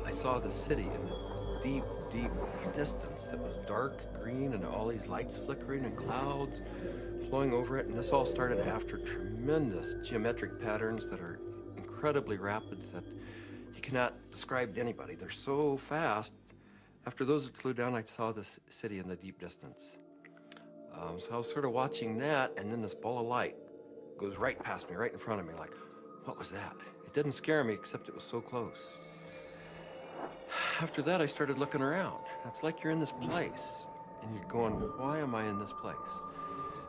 I saw the city in the deep, deep distance that was dark green and all these lights flickering and clouds flowing over it. And this all started after tremendous geometric patterns that are incredibly rapid that you cannot describe to anybody. They're so fast. After those had slowed down, I saw this city in the deep distance. So I was sort of watching that, and then this ball of light goes right past me, right in front of me, like, what was that? It didn't scare me, except it was so close. After that, I started looking around. It's like you're in this place, and you're going, why am I in this place?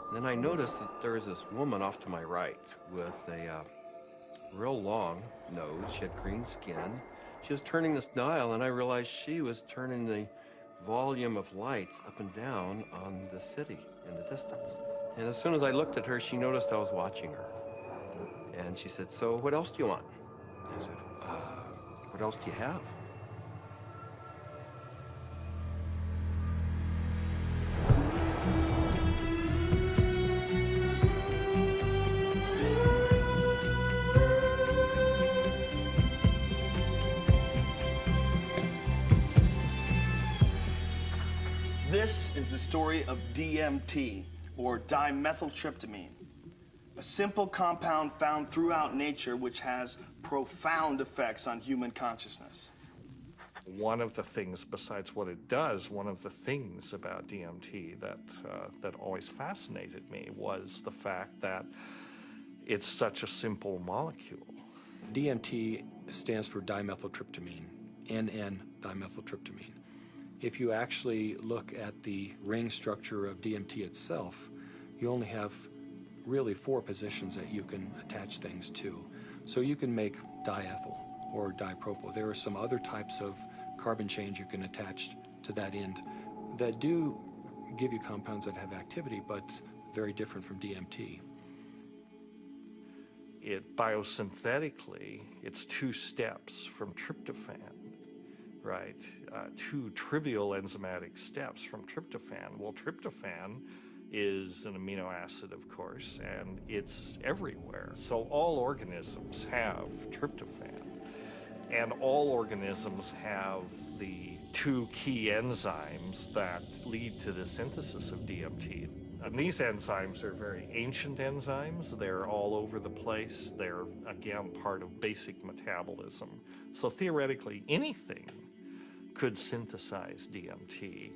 And then I noticed that there was this woman off to my right with a real long nose. She had green skin. She was turning this dial, and I realized she was turning the volume of lights up and down on the city in the distance. And as soon as I looked at her, she noticed I was watching her. And she said, so what else do you want? I said, what else do you have? This is the story of DMT, or dimethyltryptamine, a simple compound found throughout nature which has profound effects on human consciousness. One of the things, besides what it does, one of the things about DMT that always fascinated me was the fact that it's such a simple molecule. DMT stands for dimethyltryptamine, N-dimethyltryptamine. If you actually look at the ring structure of DMT itself, you only have really 4 positions that you can attach things to. So you can make diethyl or dipropyl. There are some other types of carbon chains you can attach to that end that do give you compounds that have activity, but very different from DMT. It biosynthetically, it's 2 steps from tryptophan, right? 2 trivial enzymatic steps from tryptophan. Well, tryptophan is an amino acid, of course, and it's everywhere. So all organisms have tryptophan, and all organisms have the 2 key enzymes that lead to the synthesis of DMT. And these enzymes are very ancient enzymes. They're all over the place. They're, again, part of basic metabolism. So theoretically, anything could synthesize DMT.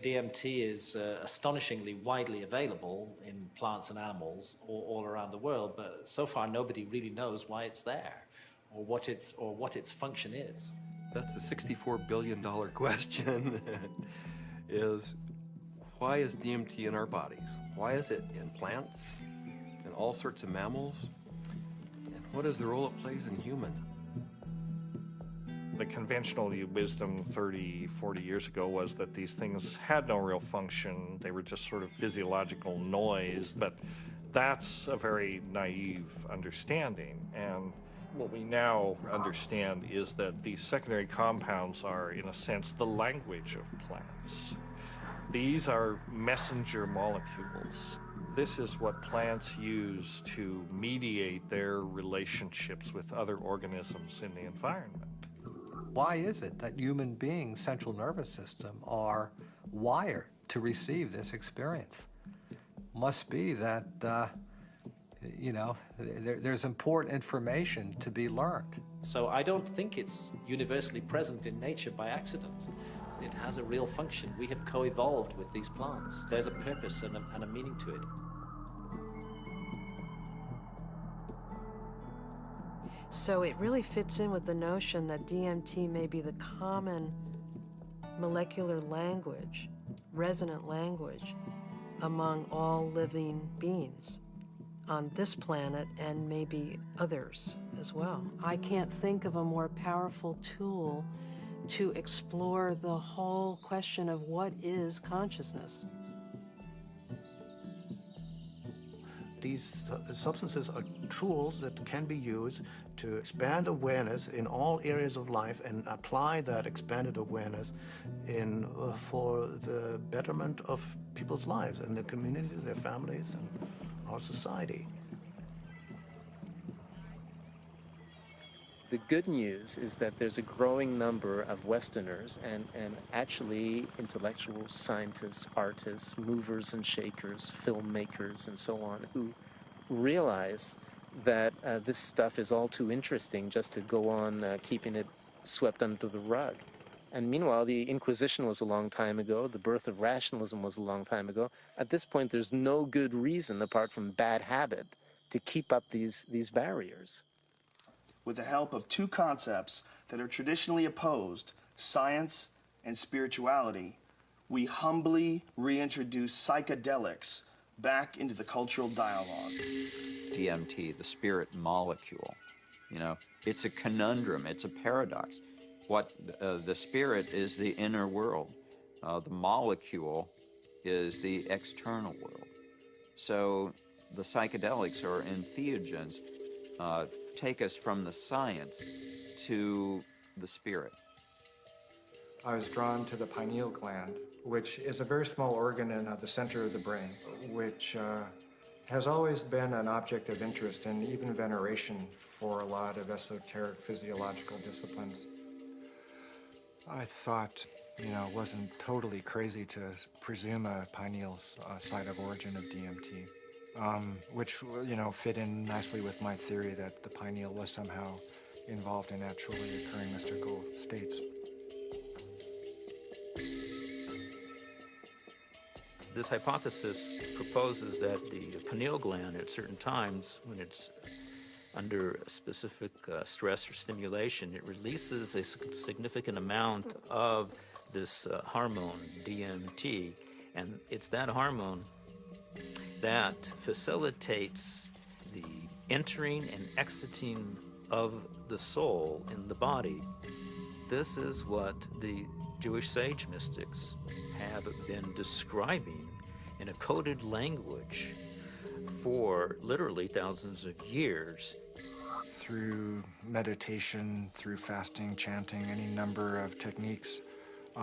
DMT is astonishingly widely available in plants and animals all around the world, but so far nobody really knows why it's there or what its function is. That's a $64 billion question, is why is DMT in our bodies? Why is it in plants, in all sorts of mammals? And what is the role it plays in humans? The conventional wisdom 30, 40 years ago was that these things had no real function. They were just sort of physiological noise, but that's a very naive understanding. And what we now understand is that these secondary compounds are, in a sense, the language of plants. These are messenger molecules. This is what plants use to mediate their relationships with other organisms in the environment. Why is it that human beings' central nervous system are wired to receive this experience? Must be that, there's important information to be learned. So I don't think it's universally present in nature by accident. It has a real function. We have co-evolved with these plants. There's a purpose and a meaning to it. So it really fits in with the notion that DMT may be the common molecular language, resonant language, among all living beings on this planet and maybe others as well. I can't think of a more powerful tool to explore the whole question of what is consciousness. these substances are tools that can be used to expand awareness in all areas of life and apply that expanded awareness in for the betterment of people's lives and their communities, their families, and our society. The good news is that there's a growing number of Westerners and actually intellectuals, scientists, artists, movers and shakers, filmmakers, and so on, who realize that this stuff is all too interesting just to go on keeping it swept under the rug. And meanwhile, the Inquisition was a long time ago. The birth of rationalism was a long time ago. At this point, there's no good reason, apart from bad habit, to keep up these barriers. With the help of two concepts that are traditionally opposed, science and spirituality, we humbly reintroduce psychedelics back into the cultural dialogue. DMT, the spirit molecule, you know, it's a conundrum, it's a paradox. What the spirit is the inner world, the molecule is the external world. So the psychedelics or entheogens take us from the science to the spirit. I was drawn to the pineal gland, which is a very small organ in the center of the brain, which has always been an object of interest and even veneration for a lot of esoteric physiological disciplines. I thought, you know, it wasn't totally crazy to presume a pineal site of origin of DMT. Which, you know, fit in nicely with my theory that the pineal was somehow involved in naturally occurring mystical states. This hypothesis proposes that the pineal gland at certain times, when it's under a specific stress or stimulation, it releases a significant amount of this hormone, DMT, and it's that hormone that facilitates the entering and exiting of the soul in the body. This is what the Jewish sage mystics have been describing in a coded language for literally thousands of years. Through meditation, through fasting, chanting, any number of techniques,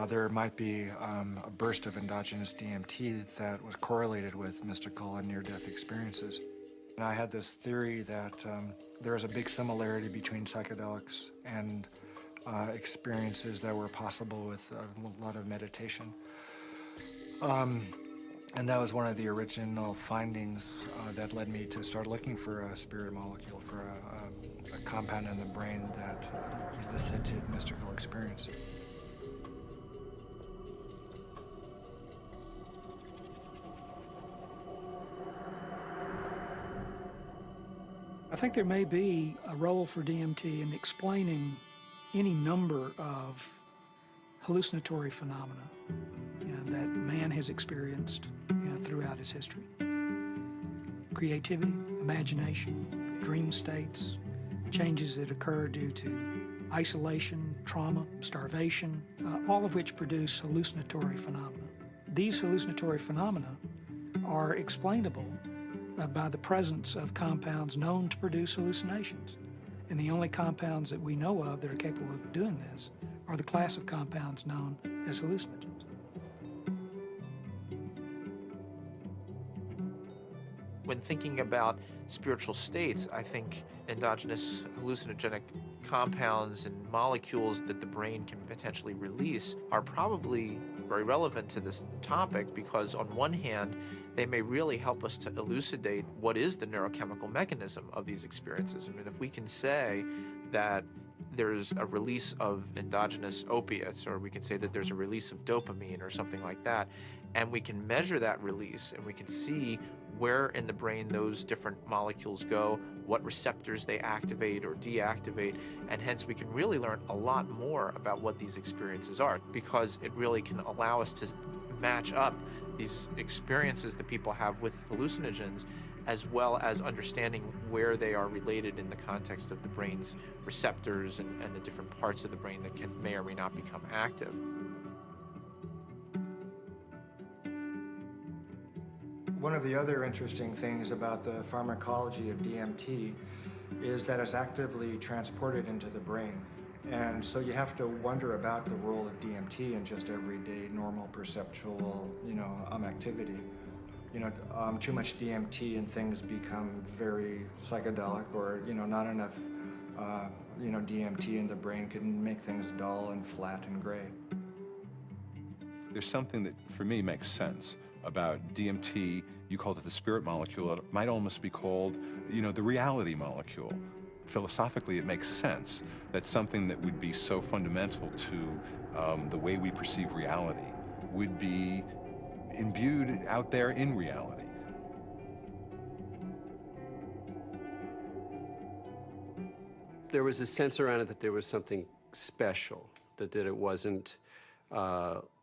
there might be a burst of endogenous DMT that was correlated with mystical and near-death experiences. And I had this theory that there is a big similarity between psychedelics and experiences that were possible with a lot of meditation. And that was one of the original findings that led me to start looking for a spirit molecule, for a compound in the brain that elicited mystical experience. I think there may be a role for DMT in explaining any number of hallucinatory phenomena, that man has experienced throughout his history. Creativity, imagination, dream states, changes that occur due to isolation, trauma, starvation, all of which produce hallucinatory phenomena. These hallucinatory phenomena are explainable by the presence of compounds known to produce hallucinations. And the only compounds that we know of that are capable of doing this are the class of compounds known as hallucinogens. When thinking about spiritual states, I think endogenous hallucinogenic compounds and molecules that the brain can potentially release are probably very relevant to this topic, because on one hand, they may really help us to elucidate what is the neurochemical mechanism of these experiences. I mean, if we can say that there's a release of endogenous opiates, or we can say that there's a release of dopamine or something like that, and we can measure that release and we can see where in the brain those different molecules go, what receptors they activate or deactivate, and hence we can really learn a lot more about what these experiences are, because it really can allow us to match up these experiences that people have with hallucinogens, as well as understanding where they are related in the context of the brain's receptors and the different parts of the brain that may or may not become active. One of the other interesting things about the pharmacology of DMT is that it's actively transported into the brain. And so you have to wonder about the role of DMT in just everyday normal perceptual, activity. Too much DMT and things become very psychedelic, or, not enough, DMT in the brain can make things dull and flat and gray. There's something that, for me, makes sense about DMT. You called it the spirit molecule. It might almost be called, the reality molecule. Philosophically, it makes sense that something that would be so fundamental to the way we perceive reality would be imbued out there in reality. There was a sense around it that there was something special, that it wasn't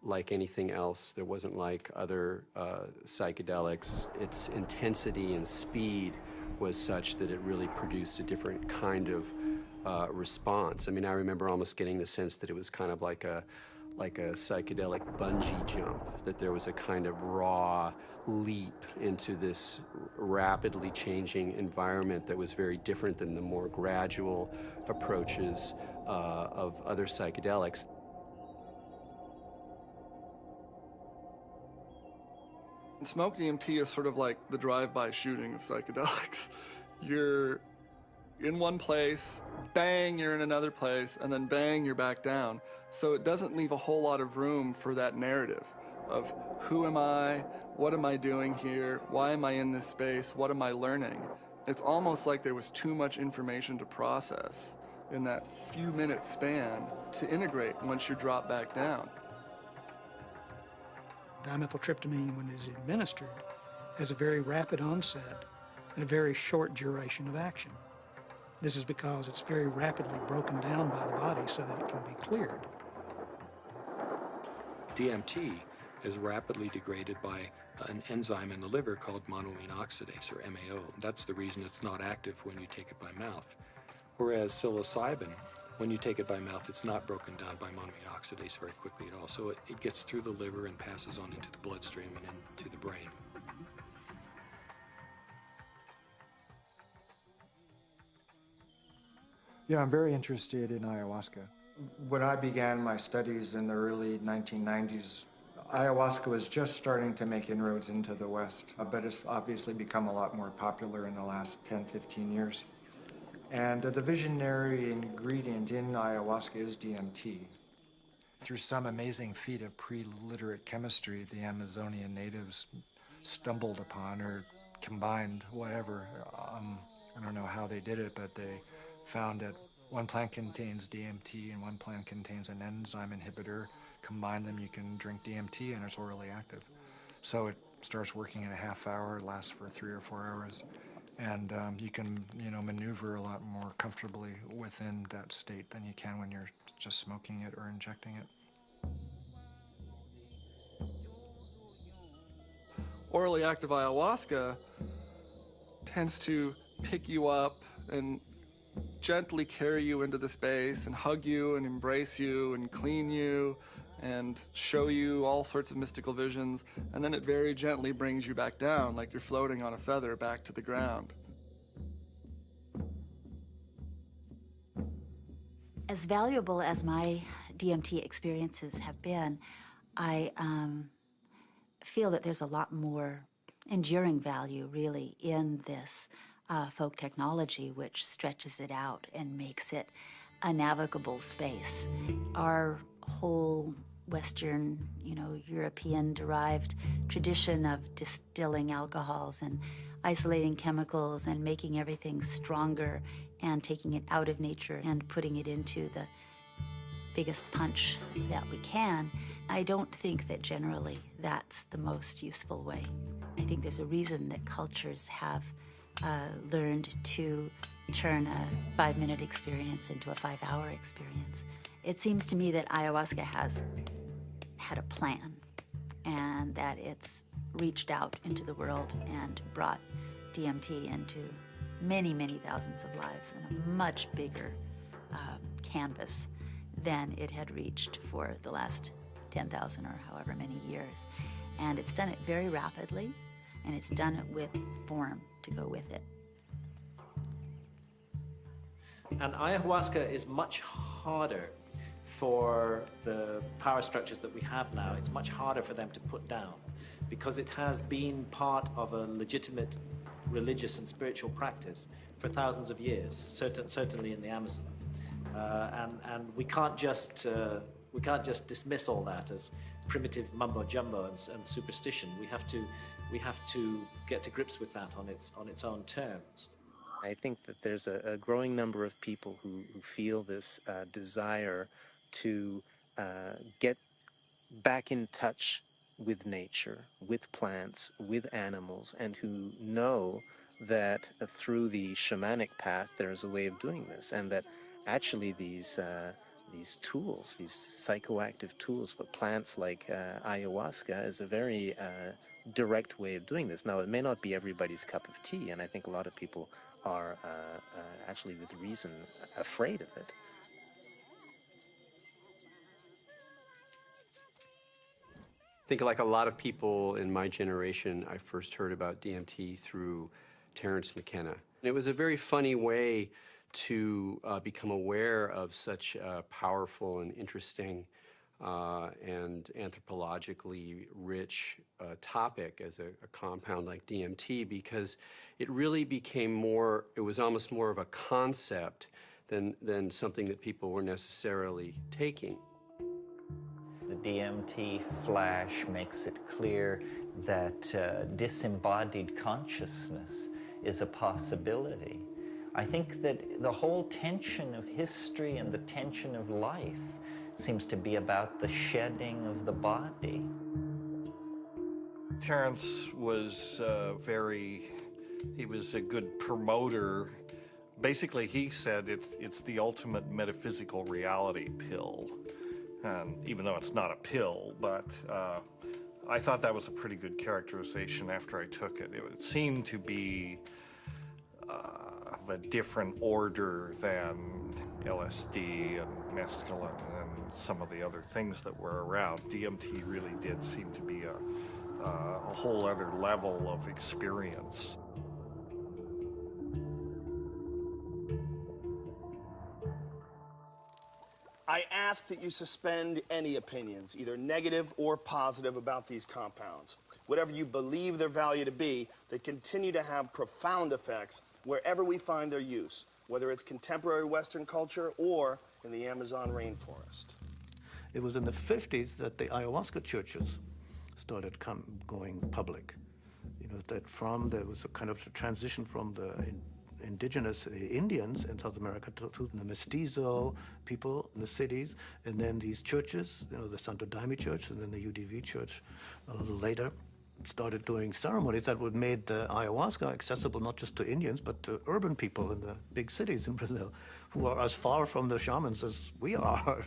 like anything else. There wasn't like other psychedelics. Its intensity and speed was such that it really produced a different kind of response. I mean, I remember almost getting the sense that it was kind of like a psychedelic bungee jump, that there was a kind of raw leap into this rapidly changing environment that was very different than the more gradual approaches of other psychedelics. Smoke DMT is sort of like the drive-by shooting of psychedelics. You're in one place, bang, you're in another place, and then bang, you're back down. So it doesn't leave a whole lot of room for that narrative of who am I, what am I doing here, why am I in this space, what am I learning? It's almost like there was too much information to process in that few minute span to integrate once you drop back down. Dimethyltryptamine, when it is administered, has a very rapid onset and a very short duration of action. This is because it's very rapidly broken down by the body so that it can be cleared. DMT is rapidly degraded by an enzyme in the liver called monoamine oxidase, or MAO. That's the reason it's not active when you take it by mouth. Whereas psilocybin, when you take it by mouth, it's not broken down by monoamine oxidase very quickly at all. So it gets through the liver and passes on into the bloodstream and into the brain. Yeah, I'm very interested in ayahuasca. When I began my studies in the early 1990s, ayahuasca was just starting to make inroads into the West, but it's obviously become a lot more popular in the last 10, 15 years. And the visionary ingredient in ayahuasca is DMT. Through some amazing feat of pre-literate chemistry, the Amazonian natives stumbled upon or combined whatever. I don't know how they did it, but they found that one plant contains DMT and one plant contains an enzyme inhibitor. Combine them, you can drink DMT and it's orally active. So it starts working in a half hour, lasts for 3 or 4 hours. And you can, maneuver a lot more comfortably within that state than you can when you're just smoking it or injecting it. Orally active ayahuasca tends to pick you up and gently carry you into the space and hug you and embrace you and clean you and show you all sorts of mystical visions, and then it very gently brings you back down like you're floating on a feather back to the ground. As valuable as my DMT experiences have been, I feel that there's a lot more enduring value, really, in this folk technology, which stretches it out and makes it a navigable space. Our whole Western, European-derived tradition of distilling alcohols and isolating chemicals and making everything stronger and taking it out of nature and putting it into the biggest punch that we can, I don't think that generally that's the most useful way. I think there's a reason that cultures have learned to turn a 5-minute experience into a 5-hour experience. It seems to me that ayahuasca has had a plan and that it's reached out into the world and brought DMT into many, many thousands of lives in a much bigger canvas than it had reached for the last 10,000 or however many years. And it's done it very rapidly and it's done it with form to go with it. And ayahuasca is much harder for the power structures that we have now. It's much harder for them to put down because it has been part of a legitimate religious and spiritual practice for thousands of years, certainly in the Amazon. And we can't just dismiss all that as primitive mumbo jumbo and superstition. We have to get to grips with that on its own terms. I think that there's a growing number of people who feel this desire to get back in touch with nature, with plants, with animals, and who know that through the shamanic path there's a way of doing this, and that actually these tools, these psychoactive tools for plants like ayahuasca is a very direct way of doing this. Now, it may not be everybody's cup of tea, and I think a lot of people are actually with reason afraid of it. I think like a lot of people in my generation, I first heard about DMT through Terence McKenna. And it was a very funny way to become aware of such a powerful and interesting and anthropologically rich topic as a compound like DMT, because it really became more, it was almost more of a concept than something that people were necessarily taking. The DMT flash makes it clear that disembodied consciousness is a possibility. I think that the whole tension of history and the tension of life seems to be about the shedding of the body. Terence was he was a good promoter. Basically, he said it's the ultimate metaphysical reality pill. And even though it's not a pill, but I thought that was a pretty good characterization after I took it. It seemed to be of a different order than LSD and mescaline and some of the other things that were around. DMT really did seem to be a whole other level of experience. I ask that you suspend any opinions, either negative or positive, about these compounds. Whatever you believe their value to be, they continue to have profound effects wherever we find their use, whether it's contemporary Western culture or in the Amazon rainforest. It was in the 50s that the ayahuasca churches started going public. You know, that there was a kind of transition from the indigenous Indians in South America to the mestizo people in the cities, and then these churches, you know, the Santo Daime Church and then the UDV Church a little later, started doing ceremonies that would made the ayahuasca accessible not just to Indians, but to urban people in the big cities in Brazil, who are as far from the shamans as we are.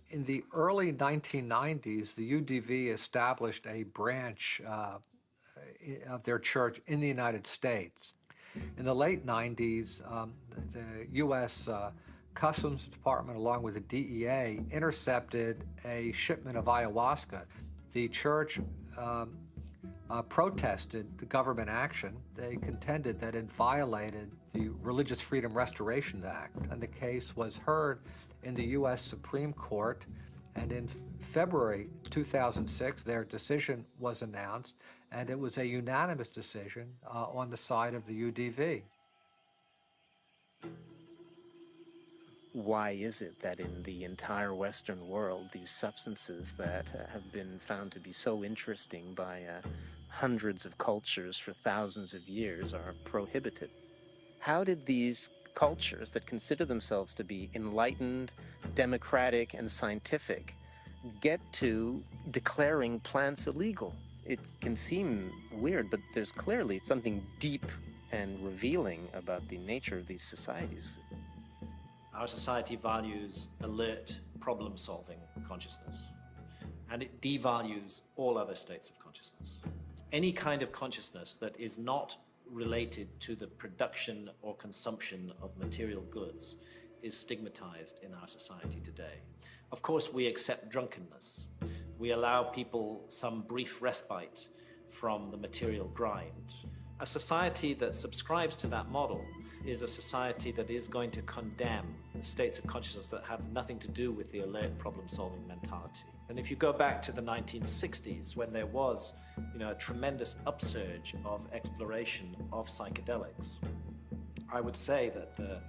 In the early 1990s, the UDV established a branch of their church in the United States. In the late 90s, the U.S. Customs Department, along with the DEA, intercepted a shipment of ayahuasca. The church protested the government action. They contended that it violated the Religious Freedom Restoration Act, and the case was heard in the U.S. Supreme Court, and in February 2006, their decision was announced, and it was a unanimous decision on the side of the UDV. Why is it that in the entire Western world, these substances that have been found to be so interesting by hundreds of cultures for thousands of years are prohibited? How did these cultures that consider themselves to be enlightened, democratic, and scientific get to declaring plants illegal? It can seem weird, but there's clearly something deep and revealing about the nature of these societies. Our society values alert, problem-solving consciousness, and it devalues all other states of consciousness. Any kind of consciousness that is not related to the production or consumption of material goods is stigmatized in our society today. Of course, we accept drunkenness, We allow people some brief respite from the material grind. A society that subscribes to that model is a society that is going to condemn states of consciousness that have nothing to do with the alert problem-solving mentality. And if you go back to the 1960s, when there was, a tremendous upsurge of exploration of psychedelics, I would say that the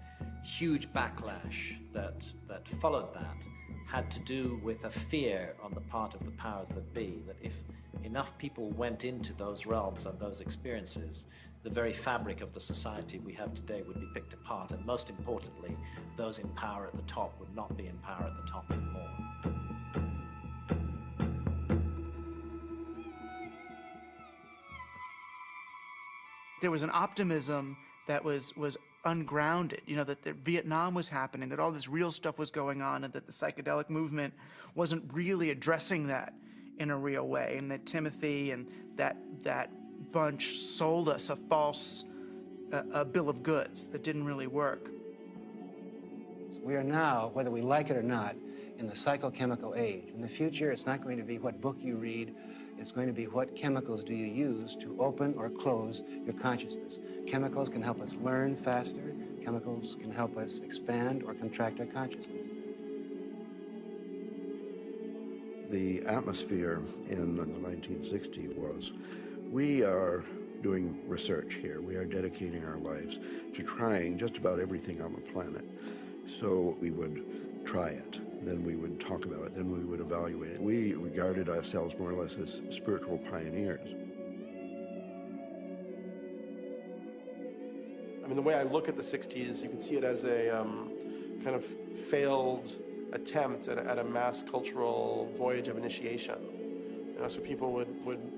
huge backlash that followed that had to do with a fear on the part of the powers that be, that if enough people went into those realms and those experiences, the very fabric of the society we have today would be picked apart, and most importantly, those in power at the top would not be in power at the top anymore. There was an optimism that was ungrounded, that Vietnam was happening, that all this real stuff was going on, and that the psychedelic movement wasn't really addressing that in a real way, and that Timothy and that bunch sold us a false a bill of goods that didn't really work. We are now, whether we like it or not, in the psychochemical age. In the future, it's not going to be what book you read. It's going to be what chemicals do you use to open or close your consciousness. Chemicals can help us learn faster. Chemicals can help us expand or contract our consciousness. The atmosphere in the 1960s was, we are doing research here. We are dedicating our lives to trying just about everything on the planet. So we would try it, then we would talk about it, then we would evaluate it. We regarded ourselves more or less as spiritual pioneers. I mean, the way I look at the 60s, you can see it as a kind of failed attempt at a mass cultural voyage of initiation. So people would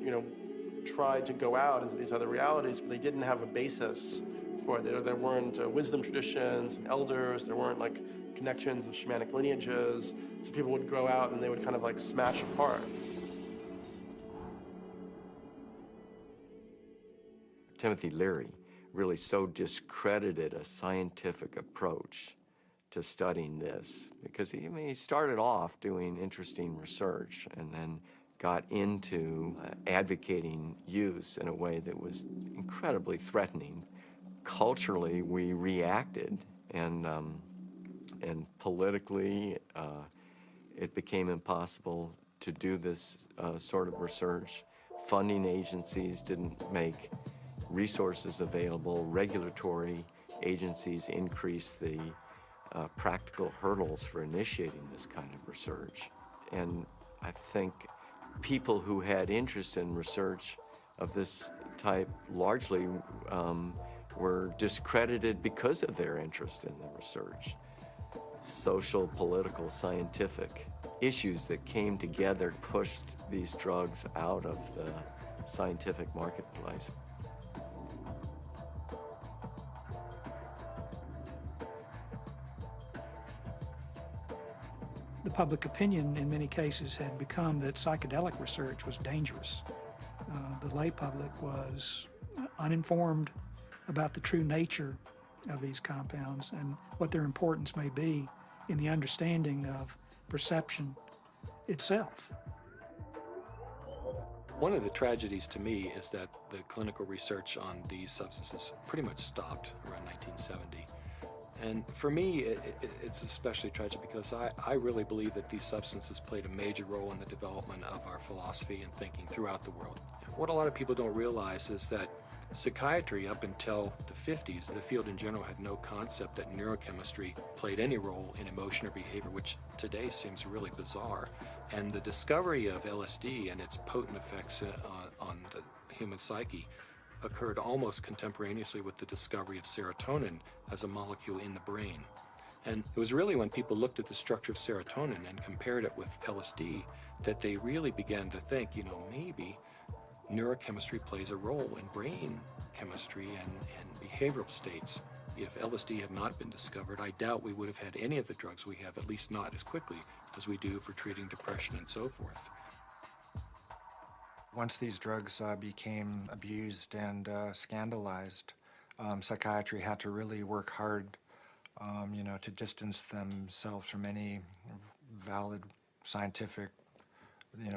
try to go out into these other realities, but they didn't have a basis for it. There weren't wisdom traditions and elders. There weren't like connections of shamanic lineages. So people would go out and they would kind of like smash apart. Timothy Leary really so discredited a scientific approach to studying this, because he started off doing interesting research and then got into advocating use in a way that was incredibly threatening. Culturally, we reacted, and politically, it became impossible to do this sort of research. Funding agencies didn't make resources available. Regulatory agencies increased the practical hurdles for initiating this kind of research. And I think people who had interest in research of this type largely were discredited because of their interest in the research. Social, political, scientific issues that came together pushed these drugs out of the scientific marketplace. The public opinion in many cases had become that psychedelic research was dangerous. The lay public was uninformed about the true nature of these compounds and what their importance may be in the understanding of perception itself. One of the tragedies to me is that the clinical research on these substances pretty much stopped around 1970. And for me, it's especially tragic because I really believe that these substances played a major role in the development of our philosophy and thinking throughout the world. What a lot of people don't realize is that psychiatry, up until the 50s, the field in general had no concept that neurochemistry played any role in emotion or behavior, which today seems really bizarre. And the discovery of LSD and its potent effects on the human psyche occurred almost contemporaneously with the discovery of serotonin as a molecule in the brain. And it was really when people looked at the structure of serotonin and compared it with LSD that they really began to think, maybe neurochemistry plays a role in brain chemistry and behavioral states. If LSD had not been discovered, I doubt we would have had any of the drugs we have, at least not as quickly as we do for treating depression and so forth. Once these drugs became abused and scandalized, psychiatry had to really work hard, to distance themselves from any valid scientific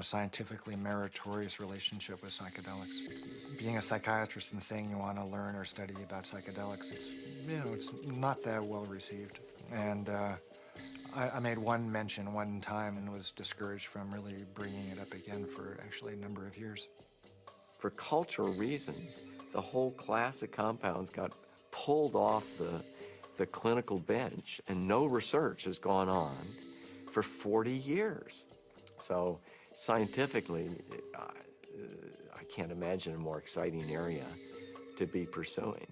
scientifically meritorious relationship with psychedelics. Being a psychiatrist and saying you want to learn or study about psychedelics, it's not that well received. And I made one mention one time and was discouraged from really bringing it up again for actually a number of years. For cultural reasons, the whole class of compounds got pulled off the clinical bench, and no research has gone on for 40 years. So scientifically, I can't imagine a more exciting area to be pursuing.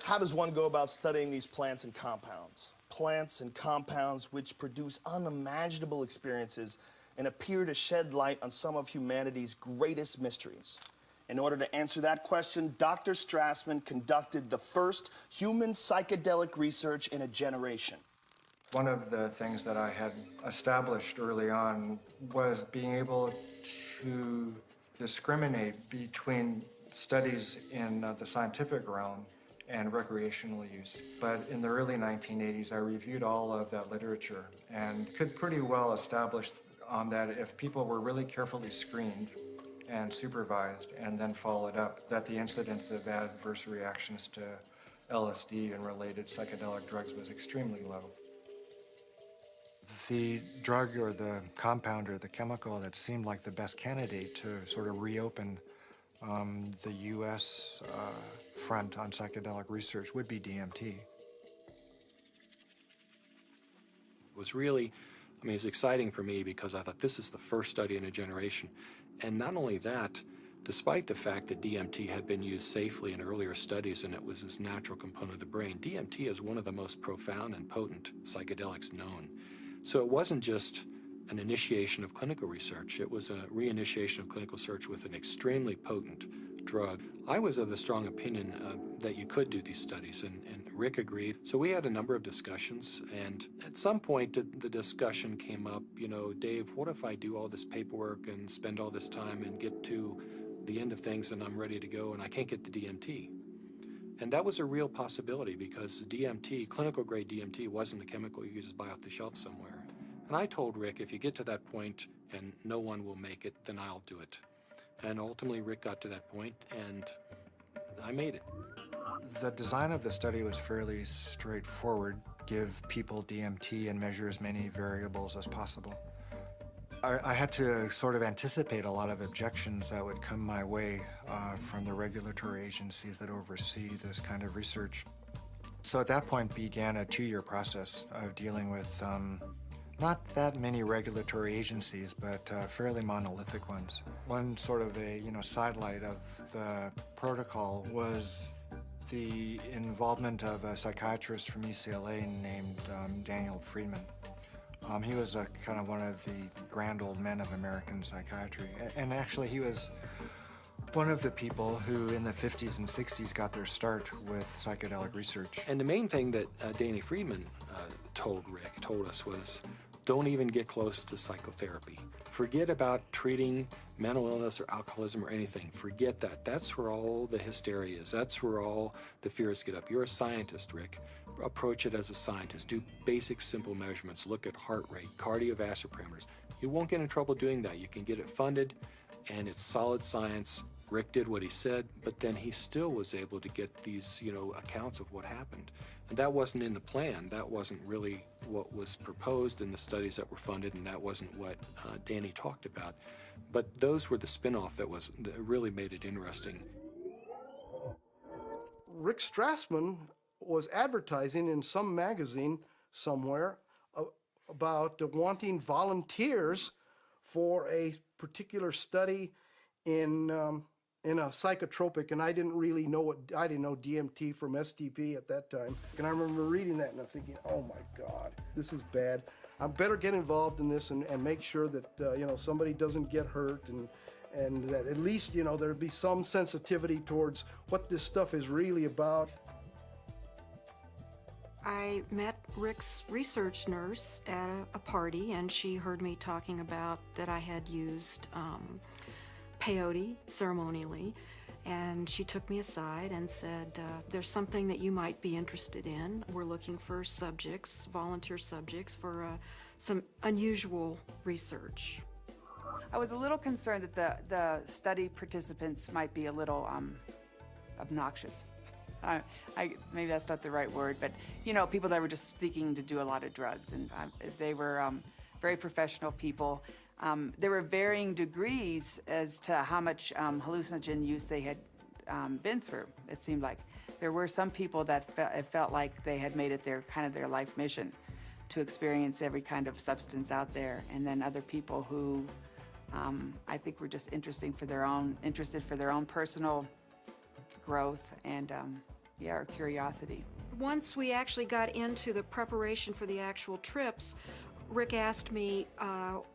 How does one go about studying these plants and compounds? Plants and compounds which produce unimaginable experiences and appear to shed light on some of humanity's greatest mysteries. In order to answer that question, Dr. Strassman conducted the first human psychedelic research in a generation. One of the things that I had established early on was being able to discriminate between studies in the scientific realm and recreational use. But in the early 1980s, I reviewed all of that literature and could pretty well establish that if people were really carefully screened and supervised and then followed up, that the incidence of adverse reactions to LSD and related psychedelic drugs was extremely low. The drug or the compound or the chemical that seemed like the best candidate to sort of reopen the U.S. Front on psychedelic research would be DMT. It was really, it was exciting for me because I thought this is the first study in a generation. And not only that, despite the fact that DMT had been used safely in earlier studies and it was this natural component of the brain, DMT is one of the most profound and potent psychedelics known. So it wasn't just an initiation of clinical research, it was a reinitiation of clinical research with an extremely potent drug. I was of the strong opinion that you could do these studies, and Rick agreed. So we had a number of discussions, and at some point the discussion came up, Dave, what if I do all this paperwork and spend all this time and get to the end of things and I'm ready to go and I can't get the DMT? And that was a real possibility because DMT, clinical grade DMT, wasn't a chemical you could just buy off the shelf somewhere. And I told Rick, if you get to that point and no one will make it, then I'll do it. And ultimately Rick got to that point and I made it. The design of the study was fairly straightforward. Give people DMT and measure as many variables as possible. I had to sort of anticipate a lot of objections that would come my way from the regulatory agencies that oversee this kind of research. So at that point began a 2-year process of dealing with not that many regulatory agencies, but fairly monolithic ones. One sort of a sidelight of the protocol was the involvement of a psychiatrist from UCLA named Daniel Friedman. He was kind of one of the grand old men of American psychiatry. And actually, he was one of the people who in the 50s and 60s got their start with psychedelic research. And the main thing that Danny Friedman told us was, don't even get close to psychotherapy. Forget about treating mental illness or alcoholism or anything. Forget that. That's where all the hysteria is. That's where all the fears get up. You're a scientist, Rick. Approach it as a scientist. Do basic, simple measurements. Look at heart rate, cardiovascular parameters. You won't get in trouble doing that. You can get it funded, and it's solid science. Rick did what he said, but then he still was able to get these, accounts of what happened. And that wasn't in the plan. That wasn't really what was proposed in the studies that were funded, and that wasn't what Danny talked about. But those were the spin-off that really made it interesting. Rick Strassman was advertising in some magazine somewhere about wanting volunteers for a particular study in a psychotropic, and I didn't really know I didn't know DMT from STP at that time. And I remember reading that and I'm thinking, oh my God, this is bad. I better get involved in this and make sure that somebody doesn't get hurt, and that at least there'd be some sensitivity towards what this stuff is really about. I met Rick's research nurse at a party, and she heard me talking about that I had used peyote ceremonially, and she took me aside and said, there's something that you might be interested in. We're looking for subjects, volunteer subjects, for some unusual research. I was a little concerned that the study participants might be a little obnoxious. Maybe that's not the right word, but you know, people that were just seeking to do a lot of drugs, and they were very professional people. There were varying degrees as to how much hallucinogen use they had been through. It seemed like there were some people that felt like they had made it their life mission to experience every kind of substance out there, and then other people who I think were just interested for their own personal growth and or curiosity. Once we actually got into the preparation for the actual trips, Rick asked me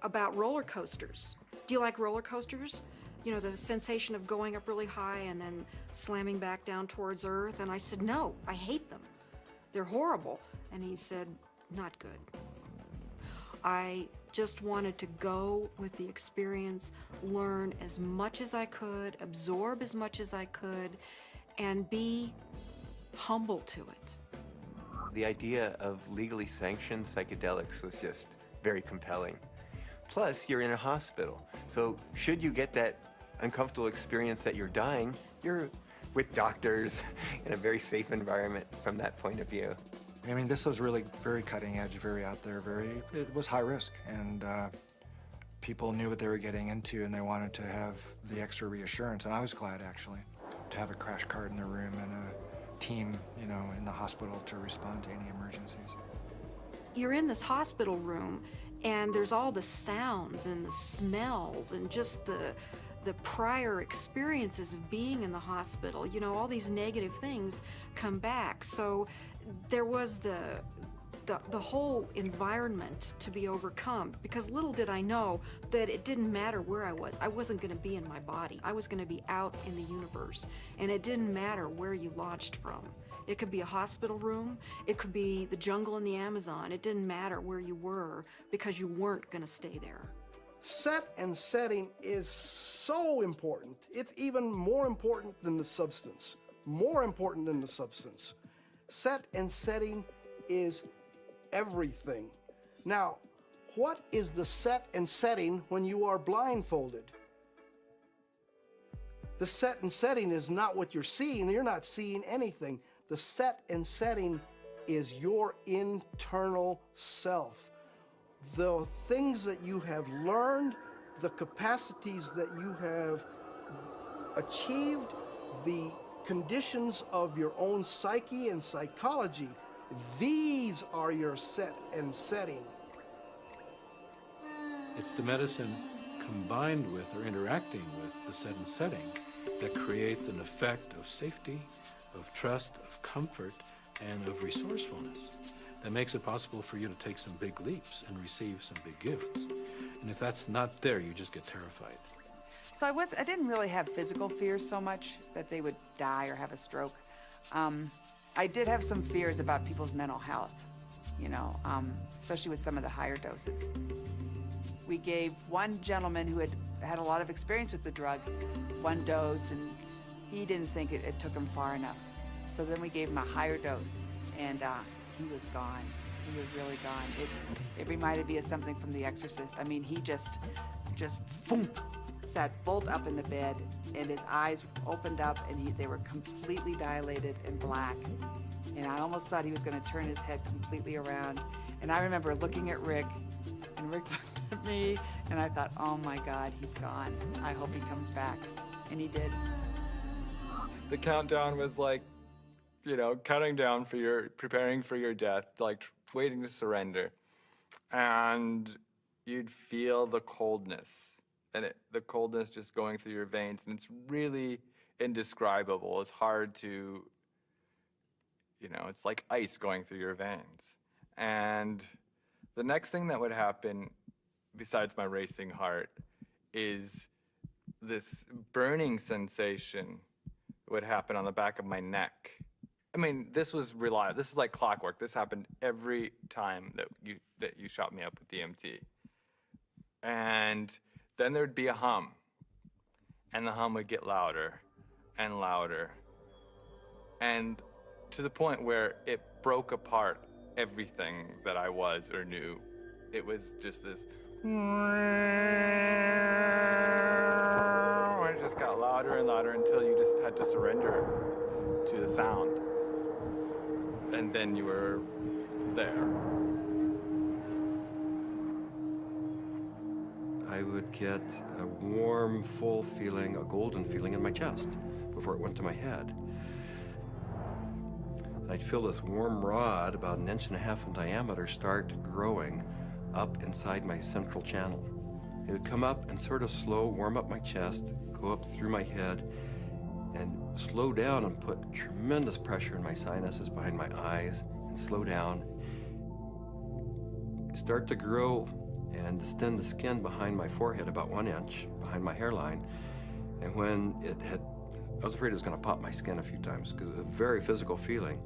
about roller coasters. Do you like roller coasters? You know, the sensation of going up really high and then slamming back down towards Earth. And I said, no, I hate them. They're horrible. And he said, not good. I just wanted to go with the experience, learn as much as I could, absorb as much as I could, and be humble to it. The idea of legally sanctioned psychedelics was just very compelling. Plus, you're in a hospital, so should you get that uncomfortable experience that you're dying, you're with doctors in a very safe environment from that point of view. I mean, this was really very cutting edge, very out there, it was high risk, and people knew what they were getting into, and they wanted to have the extra reassurance, and I was glad, actually, to have a crash cart in the room and a team, you know, in the hospital to respond to any emergencies. You're in this hospital room, and there's all the sounds and the smells and just the prior experiences of being in the hospital. You know, all these negative things come back. So there was the whole environment to be overcome, because little did I know that it didn't matter where I was. I wasn't going to be in my body. I was going to be out in the universe, and it didn't matter where you launched from. It could be a hospital room, it could be the jungle in the Amazon. It didn't matter where you were, because you weren't going to stay there. Set and setting is so important. It's even more important than the substance. More important than the substance. Set and setting is everything. Now, what is the set and setting when you are blindfolded? The set and setting is not what you're seeing. You're not seeing anything. The set and setting is your internal self. The things that you have learned, the capacities that you have achieved, the conditions of your own psyche and psychology, these are your set and setting. It's the medicine combined with or interacting with the set and setting that creates an effect of safety, of trust, of comfort, and of resourcefulness that makes it possible for you to take some big leaps and receive some big gifts. And if that's not there, you just get terrified. So I didn't really have physical fears so much that they would die or have a stroke. I did have some fears about people's mental health, you know, especially with some of the higher doses. We gave one gentleman who had a lot of experience with the drug one dose, and he didn't think it took him far enough. So then we gave him a higher dose, and he was gone. He was really gone. It reminded me of something from The Exorcist. I mean, he just boom, sat bolt up in the bed, and his eyes opened up, and they were completely dilated and black. And I almost thought he was going to turn his head completely around. And I remember looking at Rick, and Rick looked at me, and I thought, oh my God, he's gone. I hope he comes back. And he did. The countdown was like, you know, counting down for preparing for your death, like waiting to surrender. And you'd feel the coldness, and the coldness just going through your veins, and it's really indescribable. It's hard to, you know, it's like ice going through your veins. And the next thing that would happen, besides my racing heart, is this burning sensation would happen on the back of my neck. I mean, this was reliable. This is like clockwork. This happened every time that you shot me up with DMT. And then there'd be a hum, and the hum would get louder and louder, and to the point where it broke apart everything that I was or knew. It was just this It just got louder and louder until you just had to surrender to the sound. And then you were there. I would get a warm, full feeling, a golden feeling in my chest before it went to my head. And I'd feel this warm rod, about 1.5 inches in diameter, start growing up inside my central channel. It would come up and sort of slow, warm up my chest, go up through my head, and slow down and put tremendous pressure in my sinuses behind my eyes, and slow down, start to grow and distend the skin behind my forehead about 1 inch, behind my hairline. And when it had, I was afraid it was going to pop my skin a few times because it was a very physical feeling.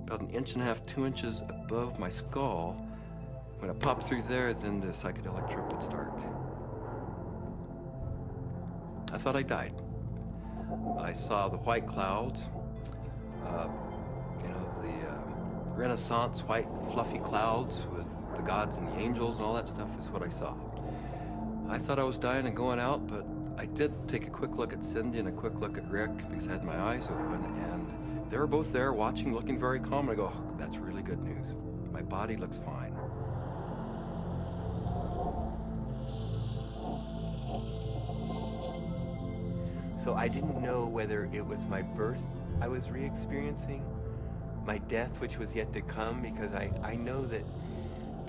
About 1.5 inches, 2 inches above my skull, when it popped through there, then the psychedelic trip would start. I thought I died. I saw the white clouds, the Renaissance white fluffy clouds with the gods and the angels and all that stuff is what I saw. I thought I was dying and going out, but I did take a quick look at Cindy and a quick look at Rick because I had my eyes open, and they were both there watching, looking very calm. And I go, oh, that's really good news. My body looks fine. So I didn't know whether it was my birth I was re-experiencing, my death which was yet to come, because I know that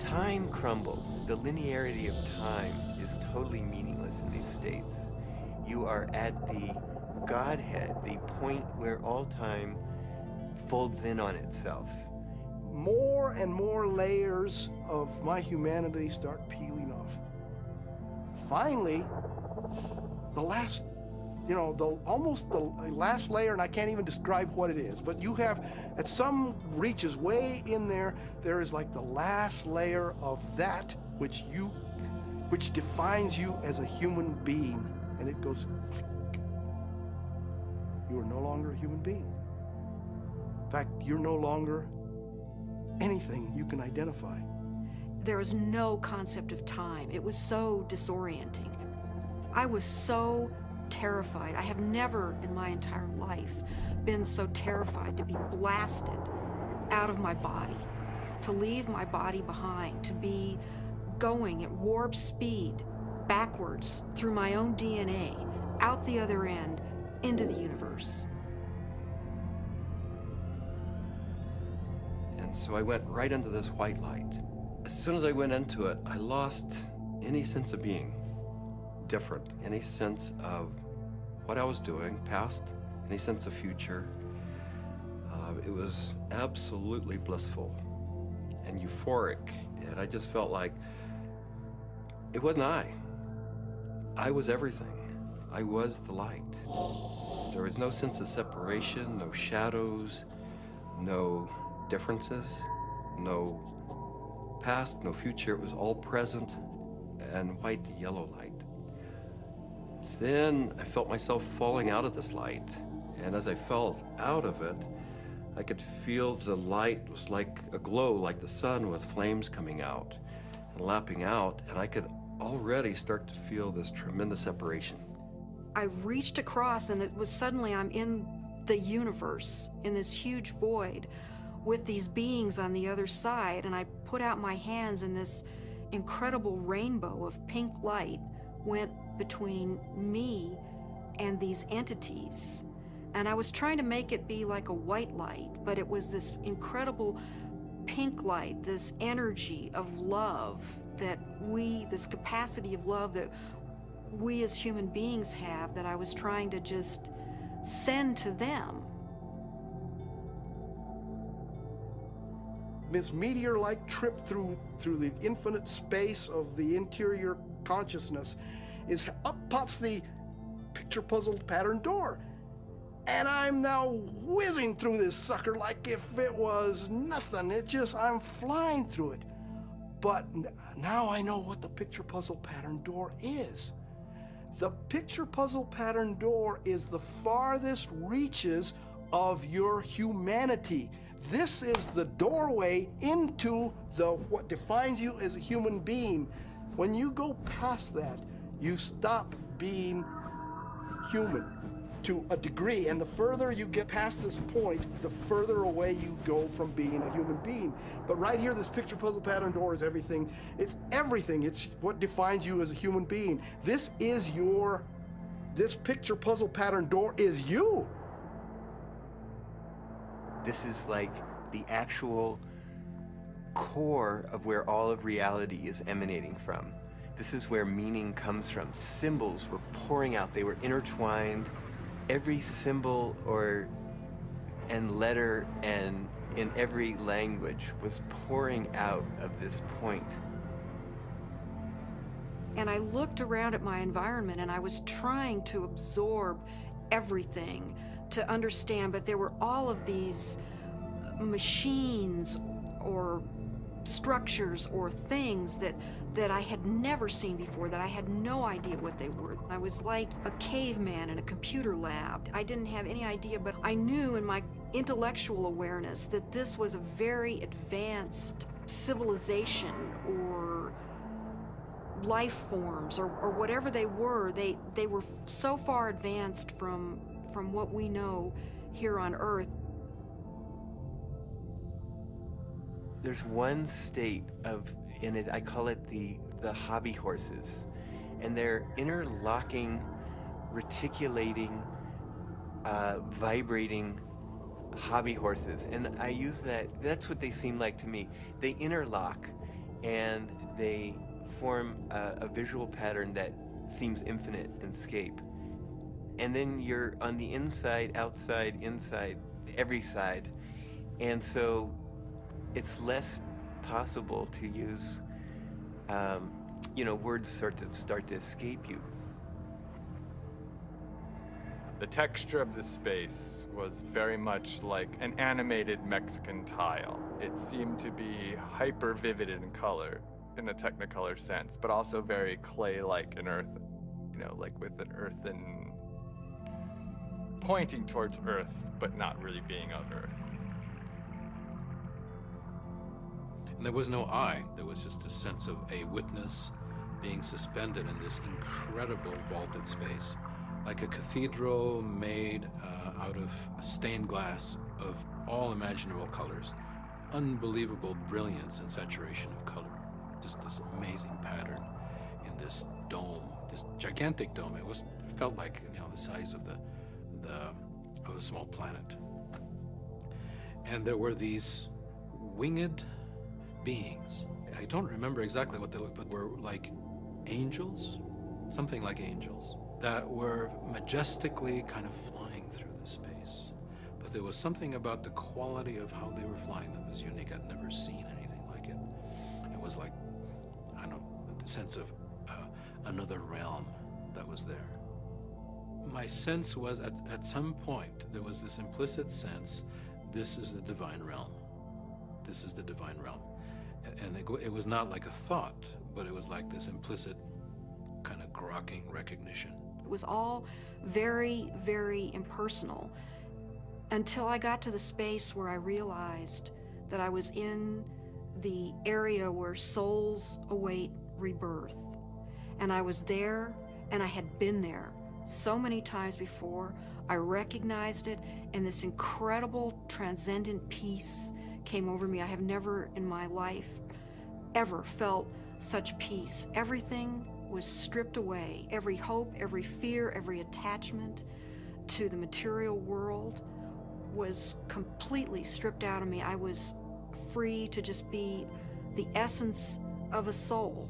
time crumbles. The linearity of time is totally meaningless in these states. You are at the Godhead, the point where all time folds in on itself. More and more layers of my humanity start peeling off. Finally, the last, almost the last layer, and I can't even describe what it is, but you have, at some reaches way in there, there is like the last layer of that which defines you as a human being, and it goes click. You are no longer a human being. In fact, you're no longer anything you can identify. There was no concept of time. It was so disorienting. I was so terrified. I have never in my entire life been so terrified to be blasted out of my body, to leave my body behind, to be going at warp speed backwards through my own DNA, out the other end, into the universe. And so I went right into this white light. As soon as I went into it, I lost any sense of being different, any sense of what I was doing, past, any sense of future. It was absolutely blissful and euphoric, and I just felt like it wasn't I. I was everything. I was the light. There was no sense of separation, no shadows, no differences, no past, no future. It was all present and white to yellow light. Then I felt myself falling out of this light, and as I fell out of it, I could feel the light was like a glow, like the sun with flames coming out and lapping out, and I could already start to feel this tremendous separation. I reached across, and it was suddenly I'm in the universe, in this huge void, with these beings on the other side, and I put out my hands, and this incredible rainbow of pink light went between me and these entities. And I was trying to make it be like a white light, but it was this incredible pink light, this energy of love that this capacity of love that we as human beings have, that I was trying to just send to them. This meteor-like trip through the infinite space of the interior consciousness is up pops the picture puzzle pattern door. And I'm now whizzing through this sucker like if it was nothing. I'm flying through it. But now I know what the picture puzzle pattern door is. The picture puzzle pattern door is the farthest reaches of your humanity. This is the doorway into what defines you as a human being. When you go past that, you stop being human to a degree, and the further you get past this point, the further away you go from being a human being. But right here, this picture puzzle pattern door is everything. It's everything. It's what defines you as a human being. This picture puzzle pattern door is you. This is like the actual core of where all of reality is emanating from. This is where meaning comes from. Symbols were pouring out. They were intertwined. Every symbol and letter and in every language was pouring out of this point. And I looked around at my environment and I was trying to absorb everything, to understand, but there were all of these machines or structures or things that I had never seen before, that I had no idea what they were. I was like a caveman in a computer lab. I didn't have any idea, but I knew in my intellectual awareness that this was a very advanced civilization or life forms or whatever they were. They were so far advanced from what we know here on Earth. There's one state in it, I call it the hobby horses, and they're interlocking, reticulating, vibrating hobby horses, and I use that's what they seem like to me. They interlock, and they form a visual pattern that seems infinite in scape. And then you're on the inside, outside, inside, every side, and so it's less possible to use, words sort of start to escape you. The texture of the space was very much like an animated Mexican tile. It seemed to be hyper vivid in color, in a Technicolor sense, but also very clay-like and earth, like with an earthen, pointing towards earth, but not really being of earth. And there was no I. There was just a sense of a witness being suspended in this incredible vaulted space, like a cathedral made out of stained glass of all imaginable colors, unbelievable brilliance and saturation of color. Just this amazing pattern in this dome, this gigantic dome. It felt like the size of of a small planet. And there were these winged beings. I don't remember exactly what they looked, but were like angels, something like angels, that were majestically kind of flying through the space. But there was something about the quality of how they were flying that was unique. I'd never seen anything like it. It was like, I don't know, the sense of another realm that was there. My sense was at some point there was this implicit sense, this is the divine realm. This is the divine realm. And it was not like a thought, but it was like this implicit kind of grokking recognition. It was all very, very impersonal until I got to the space where I realized that I was in the area where souls await rebirth. And I was there, and I had been there so many times before. I recognized it, and this incredible transcendent peace came over me. I have never in my life ever felt such peace. Everything was stripped away. Every hope, every fear, every attachment to the material world was completely stripped out of me. I was free to just be the essence of a soul.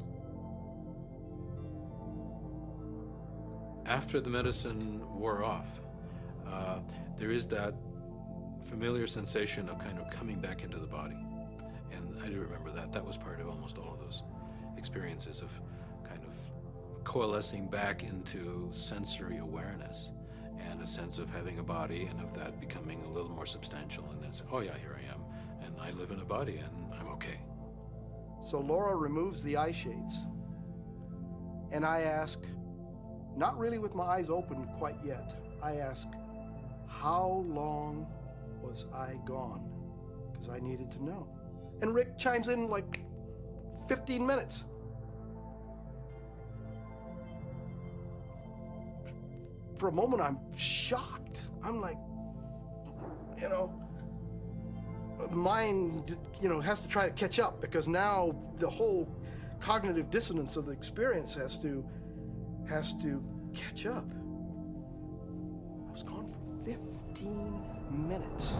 After the medicine wore off, there is that familiar sensation of kind of coming back into the body. And I do remember that. That was part of almost all of those experiences of kind of coalescing back into sensory awareness and a sense of having a body and of that becoming a little more substantial. And then say, oh yeah, here I am. And I live in a body and I'm okay. So Laura removes the eye shades. And I ask, not really with my eyes open quite yet, I ask, how long was I gone? Because I needed to know. And Rick chimes in like 15 minutes. for a moment, I'm shocked. I'm like, you know, mind, you know, has to try to catch up, because now the whole cognitive dissonance of the experience has to catch up. I was gone for 15 minutes.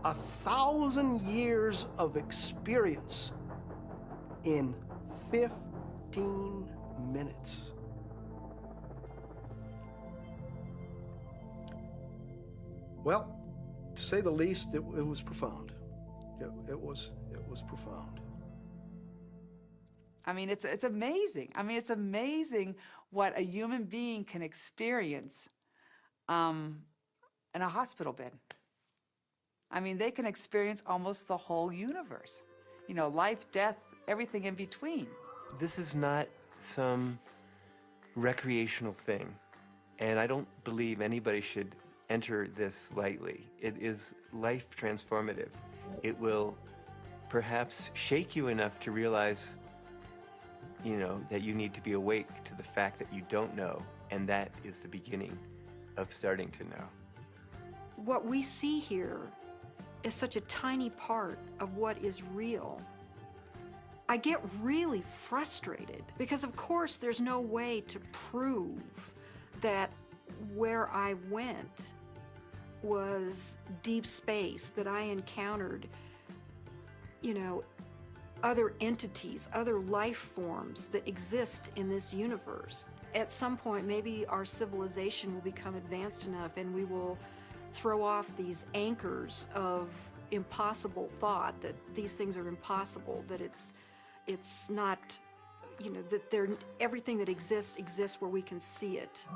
1,000 years of experience in 15 minutes. Well, to say the least, it was profound. It was profound. I mean, it's amazing. I mean, it's amazing what a human being can experience in a hospital bed. I mean, they can experience almost the whole universe. You know, life, death, everything in between. This is not some recreational thing, and I don't believe anybody should enter this lightly. It is life transformative. It will perhaps shake you enough to realize, you know, that you need to be awake to the fact that you don't know, and that is the beginning of starting to know. What we see here is such a tiny part of what is real. I get really frustrated because, of course, there's no way to prove that where I went was deep space, that I encountered, you know, other entities, other life forms that exist in this universe. At some point, maybe our civilization will become advanced enough and we will throw off these anchors of impossible thought, that these things are impossible, that it's not, you know, that everything that exists where we can see it.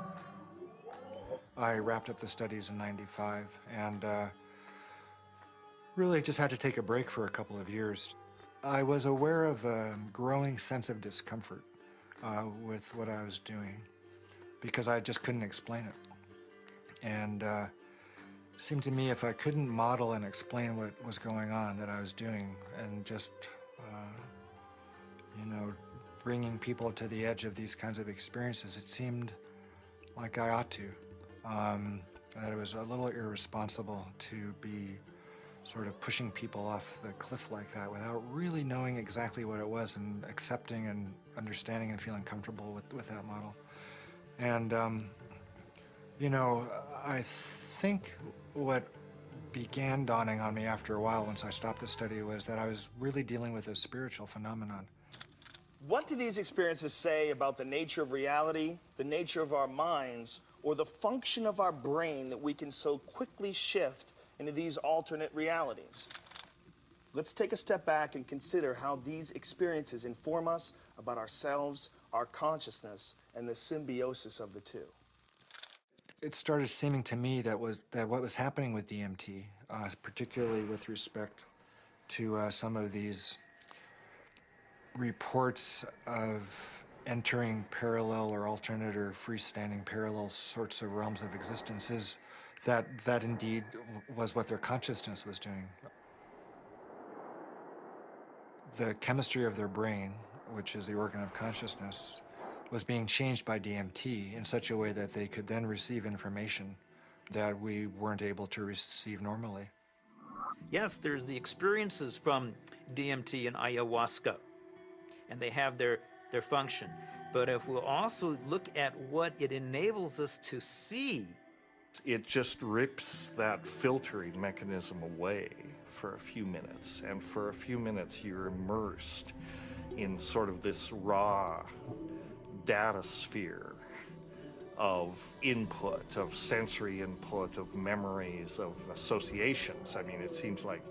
I wrapped up the studies in '95 and really just had to take a break for a couple of years. I was aware of a growing sense of discomfort with what I was doing because I just couldn't explain it. And it seemed to me if I couldn't model and explain what was going on that I was doing and just, you know, bringing people to the edge of these kinds of experiences, it seemed like I ought to. That it was a little irresponsible to be sort of pushing people off the cliff like that without really knowing exactly what it was and accepting and understanding and feeling comfortable with that model. And, you know, I think what began dawning on me after a while once I stopped the study was that I was really dealing with a spiritual phenomenon. What do these experiences say about the nature of reality, the nature of our minds, or the function of our brain that we can so quickly shift into these alternate realities? Let's take a step back and consider how these experiences inform us about ourselves, our consciousness, and the symbiosis of the two. It started seeming to me that what was happening with DMT, particularly with respect to some of these reports of entering parallel or alternate or freestanding parallel sorts of realms of existence, is that indeed was what their consciousness was doing. The chemistry of their brain, which is the organ of consciousness, was being changed by DMT in such a way that they could then receive information that we weren't able to receive normally. Yes, there's the experiences from DMT and ayahuasca, and they have their function. But if we'll also look at what it enables us to see, it just rips that filtering mechanism away for a few minutes. And for a few minutes, you're immersed in sort of this raw data sphere of input, of sensory input, of memories, of associations. I mean, it seems like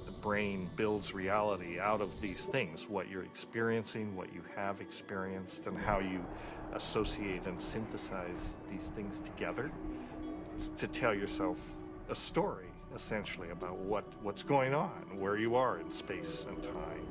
the brain builds reality out of these things, what you're experiencing, what you have experienced, and how you associate and synthesize these things together to tell yourself a story, essentially, about what's going on, where you are in space and time.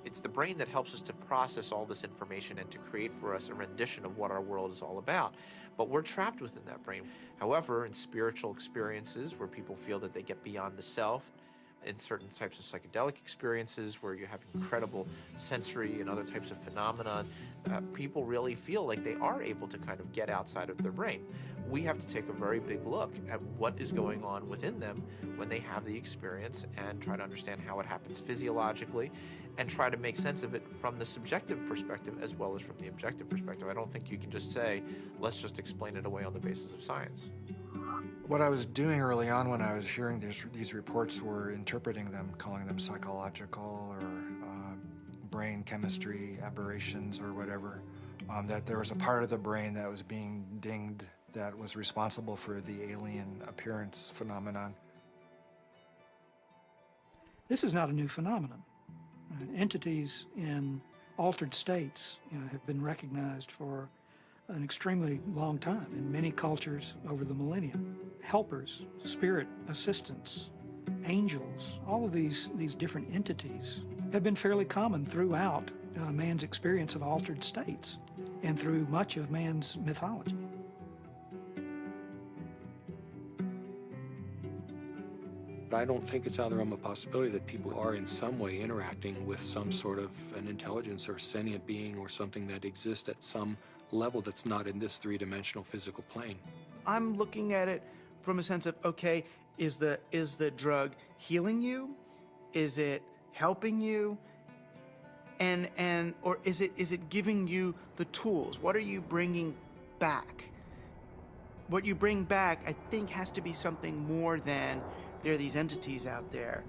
It's the brain that helps us to process all this information and to create for us a rendition of what our world is all about. But we're trapped within that brain. However, in spiritual experiences where people feel that they get beyond the self In certain types of psychedelic experiences where you have incredible sensory and other types of phenomena, people really feel like they are able to kind of get outside of their brain. We have to take a very big look at what is going on within them when they have the experience and try to understand how it happens physiologically and try to make sense of it from the subjective perspective as well as from the objective perspective. I don't think you can just say, let's just explain it away on the basis of science. What I was doing early on when I was hearing these reports were interpreting them, calling them psychological or brain chemistry aberrations or whatever, that there was a part of the brain that was being dinged that was responsible for the alien appearance phenomenon. This is not a new phenomenon. Entities in altered states, have been recognized for an extremely long time in many cultures over the millennium. Helpers, spirit assistants, angels, all of these different entities have been fairly common throughout man's experience of altered states and through much of man's mythology. I don't think it's out of the realm of possibility that people are in some way interacting with some sort of an intelligence or sentient being or something that exists at some level that's not in this three-dimensional physical plane. I'm looking at it from a sense of, okay, is the drug healing you? Is it helping you? Or is it giving you the tools? What are you bringing back? What you bring back, I think, has to be something more than there are these entities out there.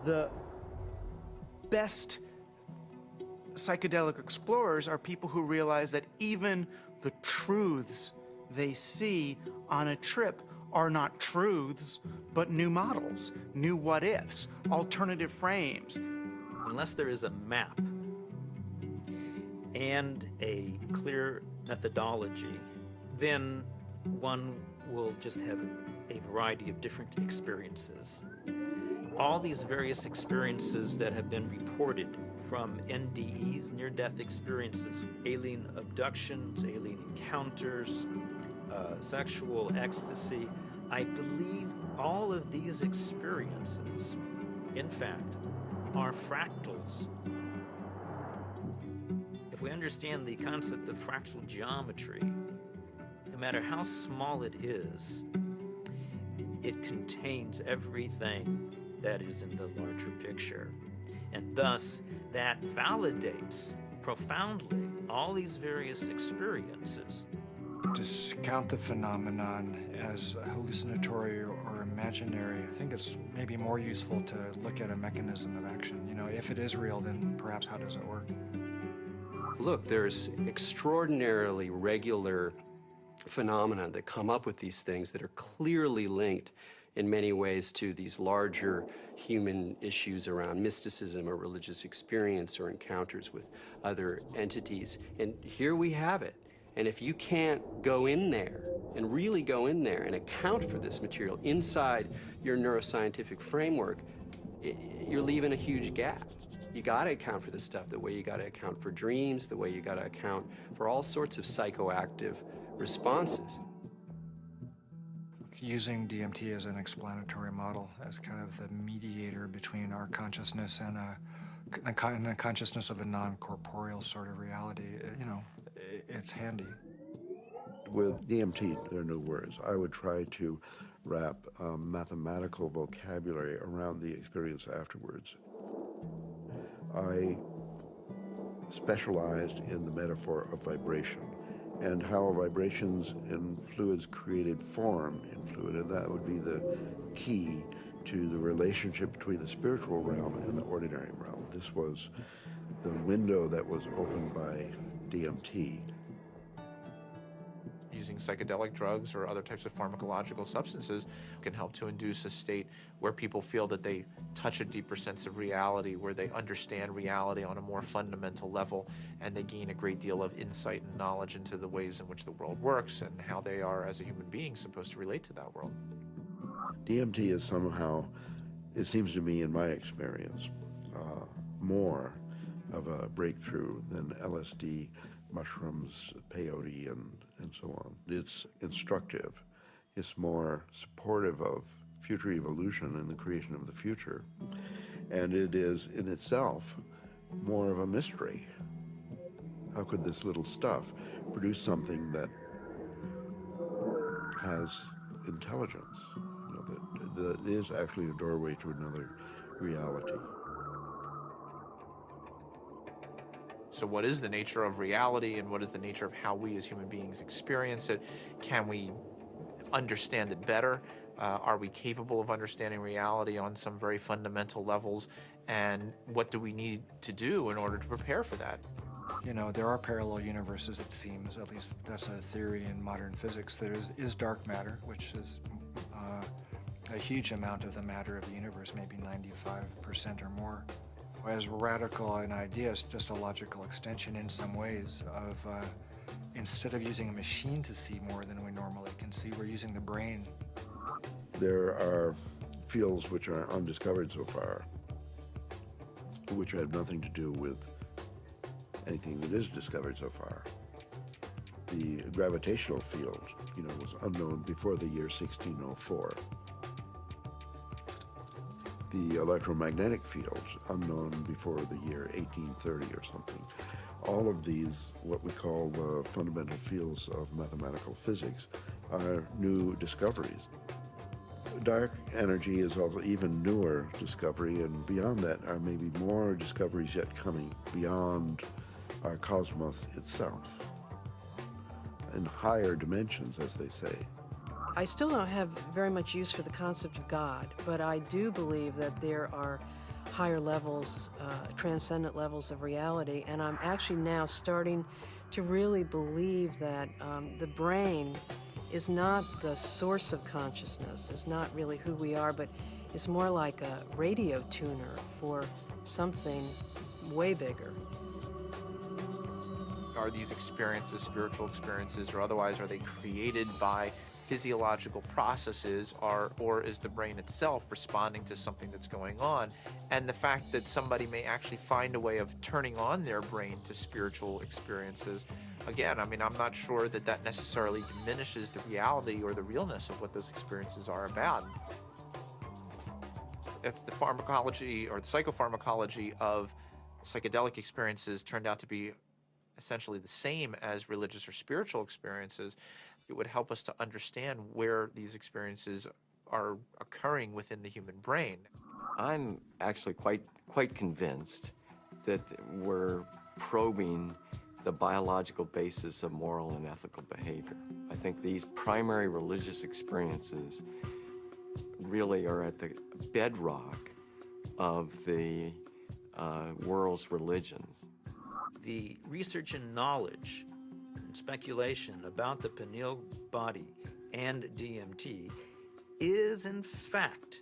The best psychedelic explorers are people who realize that even the truths they see on a trip are not truths, but new models, new what-ifs, alternative frames. Unless there is a map and a clear methodology, then one will just have a variety of different experiences. All these various experiences that have been reported from NDEs, near-death experiences, alien abductions, alien encounters, sexual ecstasy, I believe all of these experiences, in fact, are fractals. If we understand the concept of fractal geometry, no matter how small it is, it contains everything that is in the larger picture. And thus, that validates profoundly all these various experiences. Discount the phenomenon as hallucinatory or imaginary. I think it's maybe more useful to look at a mechanism of action. If it is real, then perhaps how does it work? Look, there's extraordinarily regular phenomena that come up with these things that are clearly linked in many ways to these larger human issues around mysticism or religious experience or encounters with other entities. And here we have it. And if you can't go in there and really go in there and account for this material inside your neuroscientific framework, you're leaving a huge gap. You got to account for this stuff the way you got to account for dreams, the way you got to account for all sorts of psychoactive responses. Using DMT as an explanatory model, as kind of the mediator between our consciousness and the consciousness of a non-corporeal sort of reality, it's handy. With DMT, there are no words. I would try to wrap mathematical vocabulary around the experience afterwards. I specialized in the metaphor of vibration and how vibrations in fluids created form in fluid, and that would be the key to the relationship between the spiritual realm and the ordinary realm. This was the window that was opened by DMT. Using psychedelic drugs or other types of pharmacological substances can help to induce a state where people feel that they touch a deeper sense of reality, where they understand reality on a more fundamental level, and they gain a great deal of insight and knowledge into the ways in which the world works and how they are, as a human being, supposed to relate to that world. DMT is somehow, it seems to me in my experience, more of a breakthrough than LSD, mushrooms, peyote, and so on. It's instructive. It's more supportive of future evolution and the creation of the future. And it is in itself more of a mystery. How could this little stuff produce something that has intelligence, you know, that is actually a doorway to another reality? So what is the nature of reality, and what is the nature of how we as human beings experience it? Can we understand it better? Are we capable of understanding reality on some very fundamental levels? And what do we need to do in order to prepare for that? You know, there are parallel universes, it seems, at least that's a theory in modern physics. There is dark matter, which is a huge amount of the matter of the universe, maybe 95% or more. As radical an idea, it's just a logical extension in some ways of, instead of using a machine to see more than we normally can see, we're using the brain. There are fields which are undiscovered so far, which have nothing to do with anything that is discovered so far. The gravitational field, you know, was unknown before the year 1604. The electromagnetic field, unknown before the year 1830 or something. All of these, what we call the fundamental fields of mathematical physics, are new discoveries. Dark energy is also even newer discovery, and beyond that are maybe more discoveries yet coming beyond our cosmos itself, in higher dimensions, as they say. I still don't have very much use for the concept of God, but I do believe that there are higher levels, transcendent levels of reality, and I'm actually now starting to really believe that the brain is not the source of consciousness, is not really who we are, but it's more like a radio tuner for something way bigger. Are these experiences, spiritual experiences or otherwise, are they created by physiological processes, or is the brain itself responding to something that's going on? And the fact that somebody may actually find a way of turning on their brain to spiritual experiences, again, I mean, I'm not sure that that necessarily diminishes the reality or the realness of what those experiences are about. If the pharmacology or the psychopharmacology of psychedelic experiences turned out to be essentially the same as religious or spiritual experiences, it would help us to understand where these experiences are occurring within the human brain. I'm actually quite convinced that we're probing the biological basis of moral and ethical behavior. I think these primary religious experiences really are at the bedrock of the world's religions. The research and knowledge and speculation about the pineal body and DMT is in fact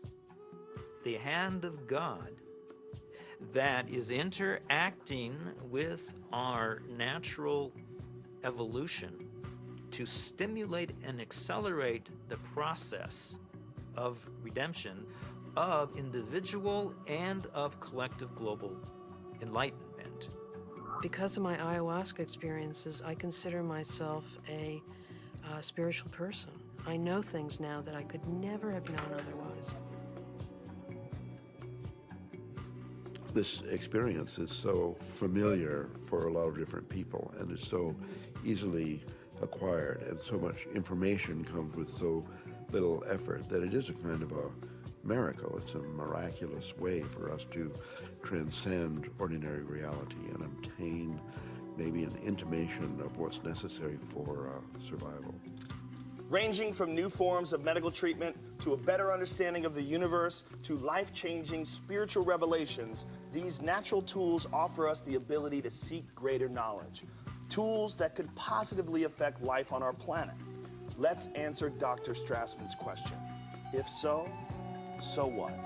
the hand of God that is interacting with our natural evolution to stimulate and accelerate the process of redemption of individual and of collective global enlightenment. Because of my ayahuasca experiences, I consider myself a spiritual person. I know things now that I could never have known otherwise. This experience is so familiar for a lot of different people, and is so easily acquired, and so much information comes with so little effort that it is a kind of a miracle. It's a miraculous way for us to transcend ordinary reality and obtain maybe an intimation of what's necessary for survival. Ranging from new forms of medical treatment to a better understanding of the universe to life-changing spiritual revelations, these natural tools offer us the ability to seek greater knowledge. Tools that could positively affect life on our planet. Let's answer Dr. Strassman's question. If so, so what?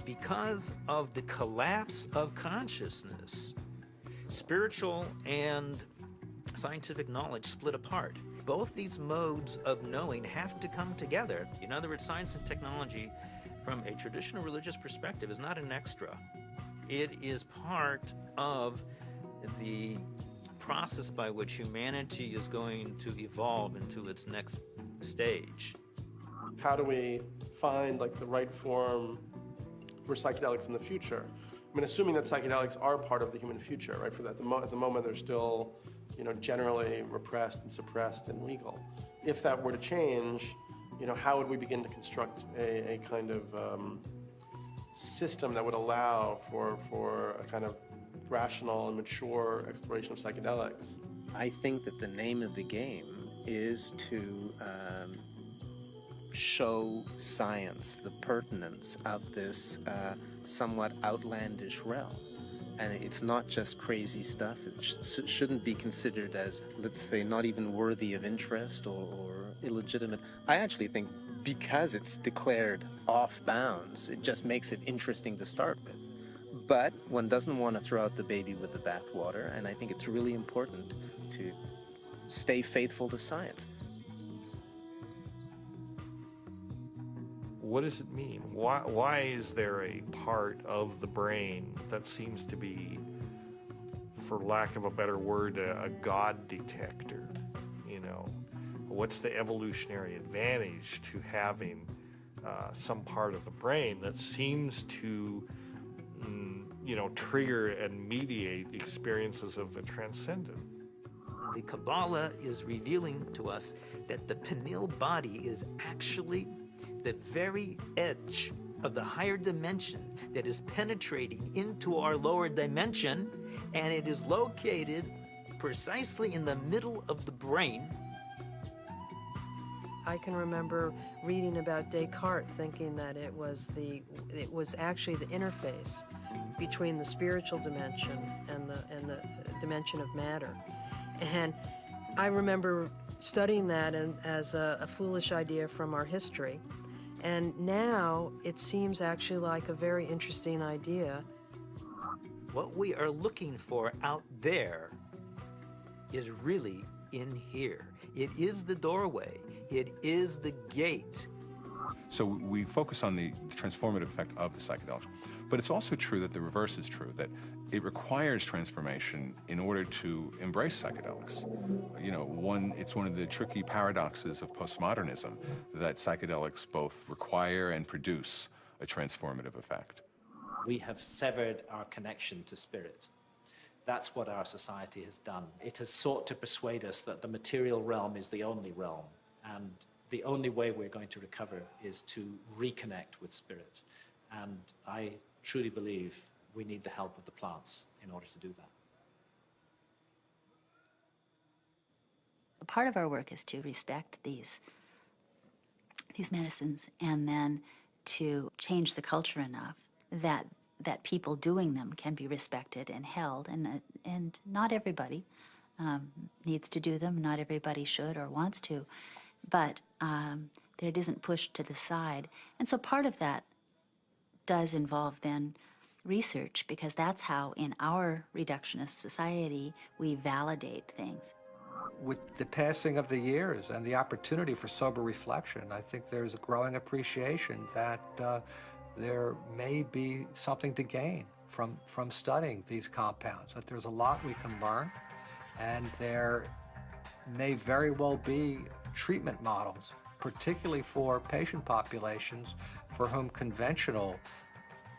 Because of the collapse of consciousness, spiritual and scientific knowledge split apart. Both these modes of knowing have to come together. In other words, science and technology, from a traditional religious perspective, is not an extra. It is part of the process by which humanity is going to evolve into its next stage. How do we find like the right form for psychedelics in the future? I mean, assuming that psychedelics are part of the human future, right? For that, at the moment, they're still, generally repressed and suppressed and legal. If that were to change, how would we begin to construct a kind of system that would allow for a kind of rational and mature exploration of psychedelics? I think that the name of the game is to show science the pertinence of this somewhat outlandish realm. And it's not just crazy stuff. It shouldn't be considered as, let's say, not even worthy of interest or illegitimate. I actually think because it's declared off bounds, it just makes it interesting to start with. But one doesn't want to throw out the baby with the bathwater, and I think it's really important to stay faithful to science. What does it mean? Why is there a part of the brain that seems to be, for lack of a better word, a God detector? What's the evolutionary advantage to having some part of the brain that seems to, trigger and mediate experiences of the transcendent? The Kabbalah is revealing to us that the pineal body is actually the very edge of the higher dimension that is penetrating into our lower dimension, and it is located precisely in the middle of the brain. I can remember reading about Descartes, thinking that it was actually the interface between the spiritual dimension and the dimension of matter. And I remember studying that as a foolish idea from our history. And now it seems actually like a very interesting idea. What we are looking for out there is really in here. It is the doorway. It is the gate. So we focus on the transformative effect of the psychedelics. But it's also true that the reverse is true, that it requires transformation in order to embrace psychedelics. It's one of the tricky paradoxes of postmodernism that psychedelics both require and produce a transformative effect. We have severed our connection to spirit. That's what our society has done. It has sought to persuade us that the material realm is the only realm, and the only way we're going to recover is to reconnect with spirit. And I truly believe we need the help of the plants in order to do that. Part of our work is to respect these medicines and then to change the culture enough that people doing them can be respected and held. And not everybody needs to do them. Not everybody should or wants to. But that it isn't pushed to the side. And so part of that does involve then research, because that's how in our reductionist society we validate things. With the passing of the years and the opportunity for sober reflection, I think there's a growing appreciation that there may be something to gain from studying these compounds, that there's a lot we can learn, and there may very well be treatment models, particularly for patient populations for whom conventional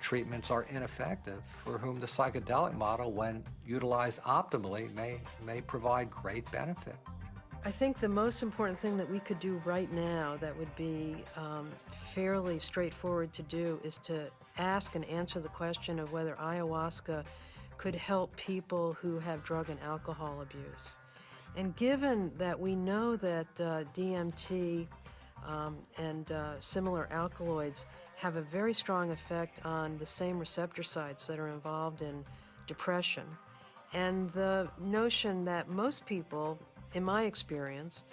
treatments are ineffective, for whom the psychedelic model, when utilized optimally, may provide great benefit. I think the most important thing that we could do right now that would be fairly straightforward to do is to ask and answer the question of whether ayahuasca could help people who have drug and alcohol abuse. And given that we know that DMT and similar alkaloids have a very strong effect on the same receptor sites that are involved in depression, and the notion that most people, in my experience,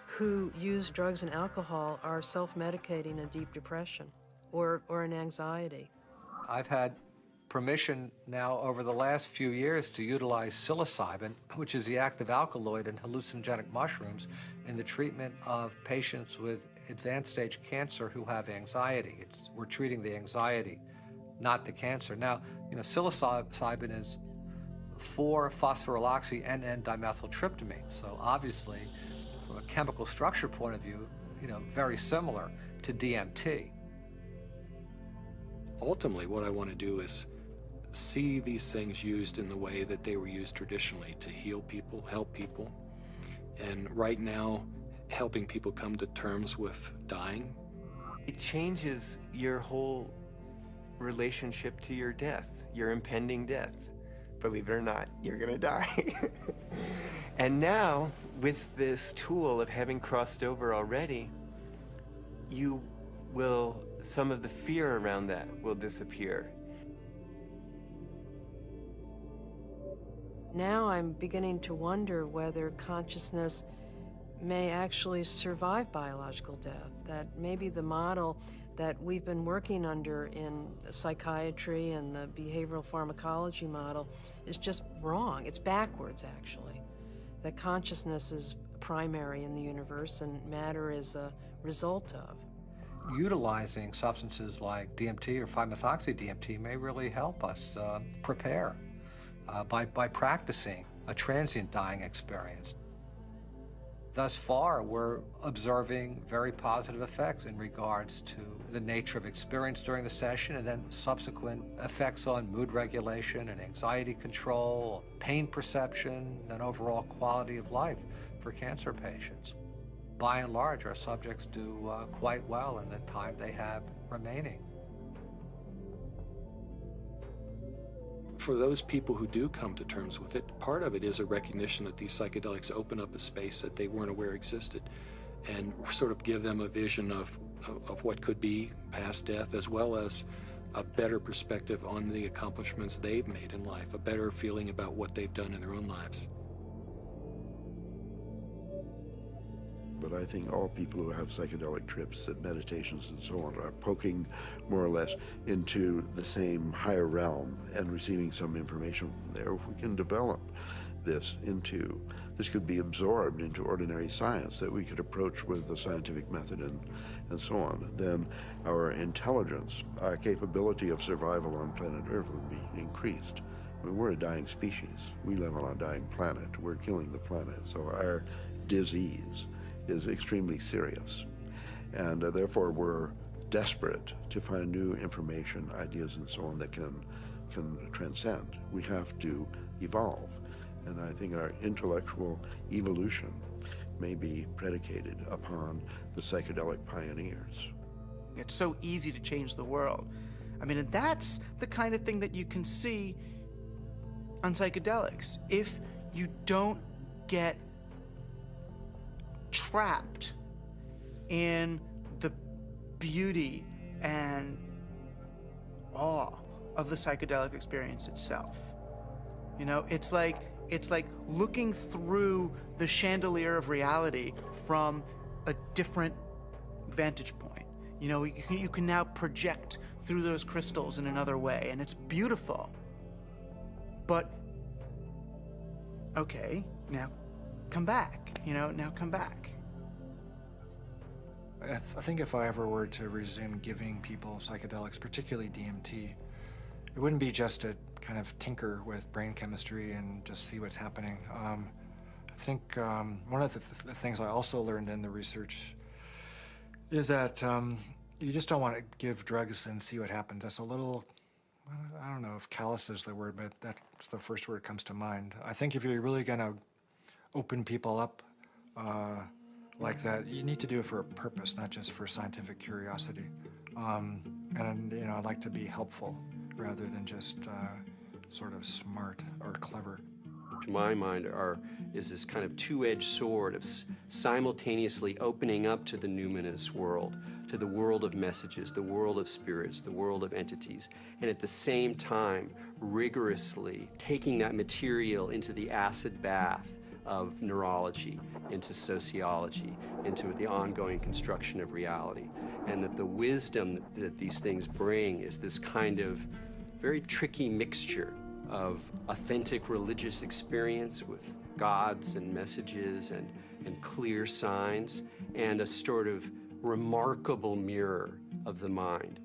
who use drugs and alcohol are self-medicating a deep depression or an anxiety. I've had permission now over the last few years to utilize psilocybin, which is the active alkaloid in hallucinogenic mushrooms, in the treatment of patients with advanced stage cancer who have anxiety. We're treating the anxiety, not the cancer. Now, psilocybin is 4-phosphoryloxy-NN-dimethyltryptamine. So obviously, from a chemical structure point of view, very similar to DMT. Ultimately, what I want to do is see these things used in the way that they were used traditionally, to heal people, help people. And right now, helping people come to terms with dying. It changes your whole relationship to your death, your impending death. Believe it or not, you're gonna die. And now, with this tool of having crossed over already, some of the fear around that will disappear. Now I'm beginning to wonder whether consciousness may actually survive biological death, that maybe the model that we've been working under in psychiatry and the behavioral pharmacology model is just wrong. It's backwards, actually. That consciousness is primary in the universe and matter is a result of. Utilizing substances like DMT or 5-methoxy-DMT may really help us prepare by practicing a transient dying experience. Thus far, we're observing very positive effects in regards to the nature of experience during the session and then subsequent effects on mood regulation and anxiety control, pain perception, and overall quality of life for cancer patients. By and large, our subjects do quite well in the time they have remaining. For those people who do come to terms with it, part of it is a recognition that these psychedelics open up a space that they weren't aware existed and sort of give them a vision of what could be past death, as well as a better perspective on the accomplishments they've made in life, a better feeling about what they've done in their own lives. But I think all people who have psychedelic trips and meditations and so on are poking more or less into the same higher realm and receiving some information from there. If we can develop this could be absorbed into ordinary science that we could approach with the scientific method and so on, then our intelligence, our capability of survival on planet Earth would be increased. I mean, we're a dying species. We live on a dying planet. We're killing the planet. So our disease is extremely serious, and therefore we're desperate to find new information, ideas, and so on that can transcend. We have to evolve, and I think our intellectual evolution may be predicated upon the psychedelic pioneers. It's so easy to change the world. I mean, and that's the kind of thing that you can see on psychedelics. If you don't get trapped in the beauty and awe of the psychedelic experience itself. You know, it's like looking through the chandelier of reality from a different vantage point. You know, you can now project through those crystals in another way, and it's beautiful. But, okay, now come back, you know, now come back. I think if I ever were to resume giving people psychedelics, particularly DMT, it wouldn't be just to kind of tinker with brain chemistry and just see what's happening. I think one of the things I also learned in the research is that you just don't want to give drugs and see what happens. That's a little, I don't know if callous is the word, but that's the first word that comes to mind. I think if you're really going to open people up like that, you need to do it for a purpose, not just for scientific curiosity. And, you know, I'd like to be helpful rather than just sort of smart or clever. To my mind, is this kind of two-edged sword of simultaneously opening up to the numinous world, to the world of messages, the world of spirits, the world of entities, and at the same time rigorously taking that material into the acid bath of neurology, into sociology, into the ongoing construction of reality. And that the wisdom that these things bring is this kind of very tricky mixture of authentic religious experience with gods and messages and clear signs, and a sort of remarkable mirror of the mind.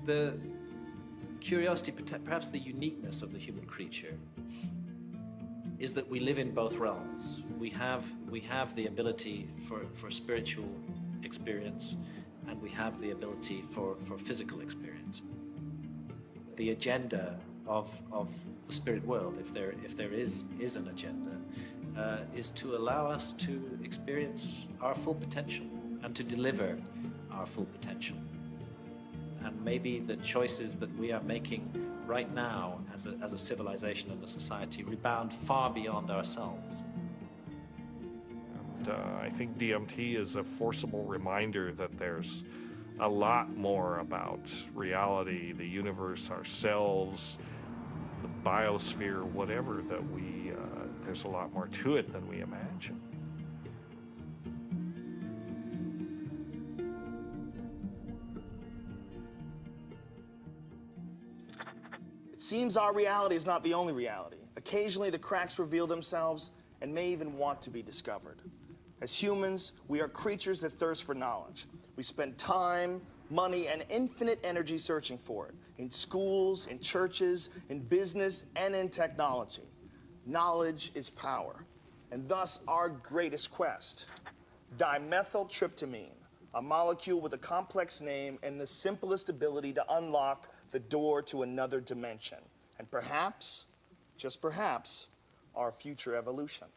The curiosity, perhaps the uniqueness of the human creature, is that we live in both realms. We have the ability for spiritual experience. and we have the ability for physical experience. The agenda of the spirit world, if there is an agenda, is to allow us to experience our full potential and to deliver our full potential. And maybe the choices that we are making right now as a civilization and a society rebound far beyond ourselves. And I think DMT is a forcible reminder that there's a lot more about reality, the universe, ourselves, the biosphere, whatever, that there's a lot more to it than we imagine. It seems our reality is not the only reality. Occasionally, the cracks reveal themselves and may even want to be discovered. As humans, we are creatures that thirst for knowledge. We spend time, money, and infinite energy searching for it, in schools, in churches, in business, and in technology. Knowledge is power, and thus our greatest quest. Dimethyltryptamine, a molecule with a complex name and the simplest ability to unlock the door to another dimension, and perhaps, just perhaps, our future evolution.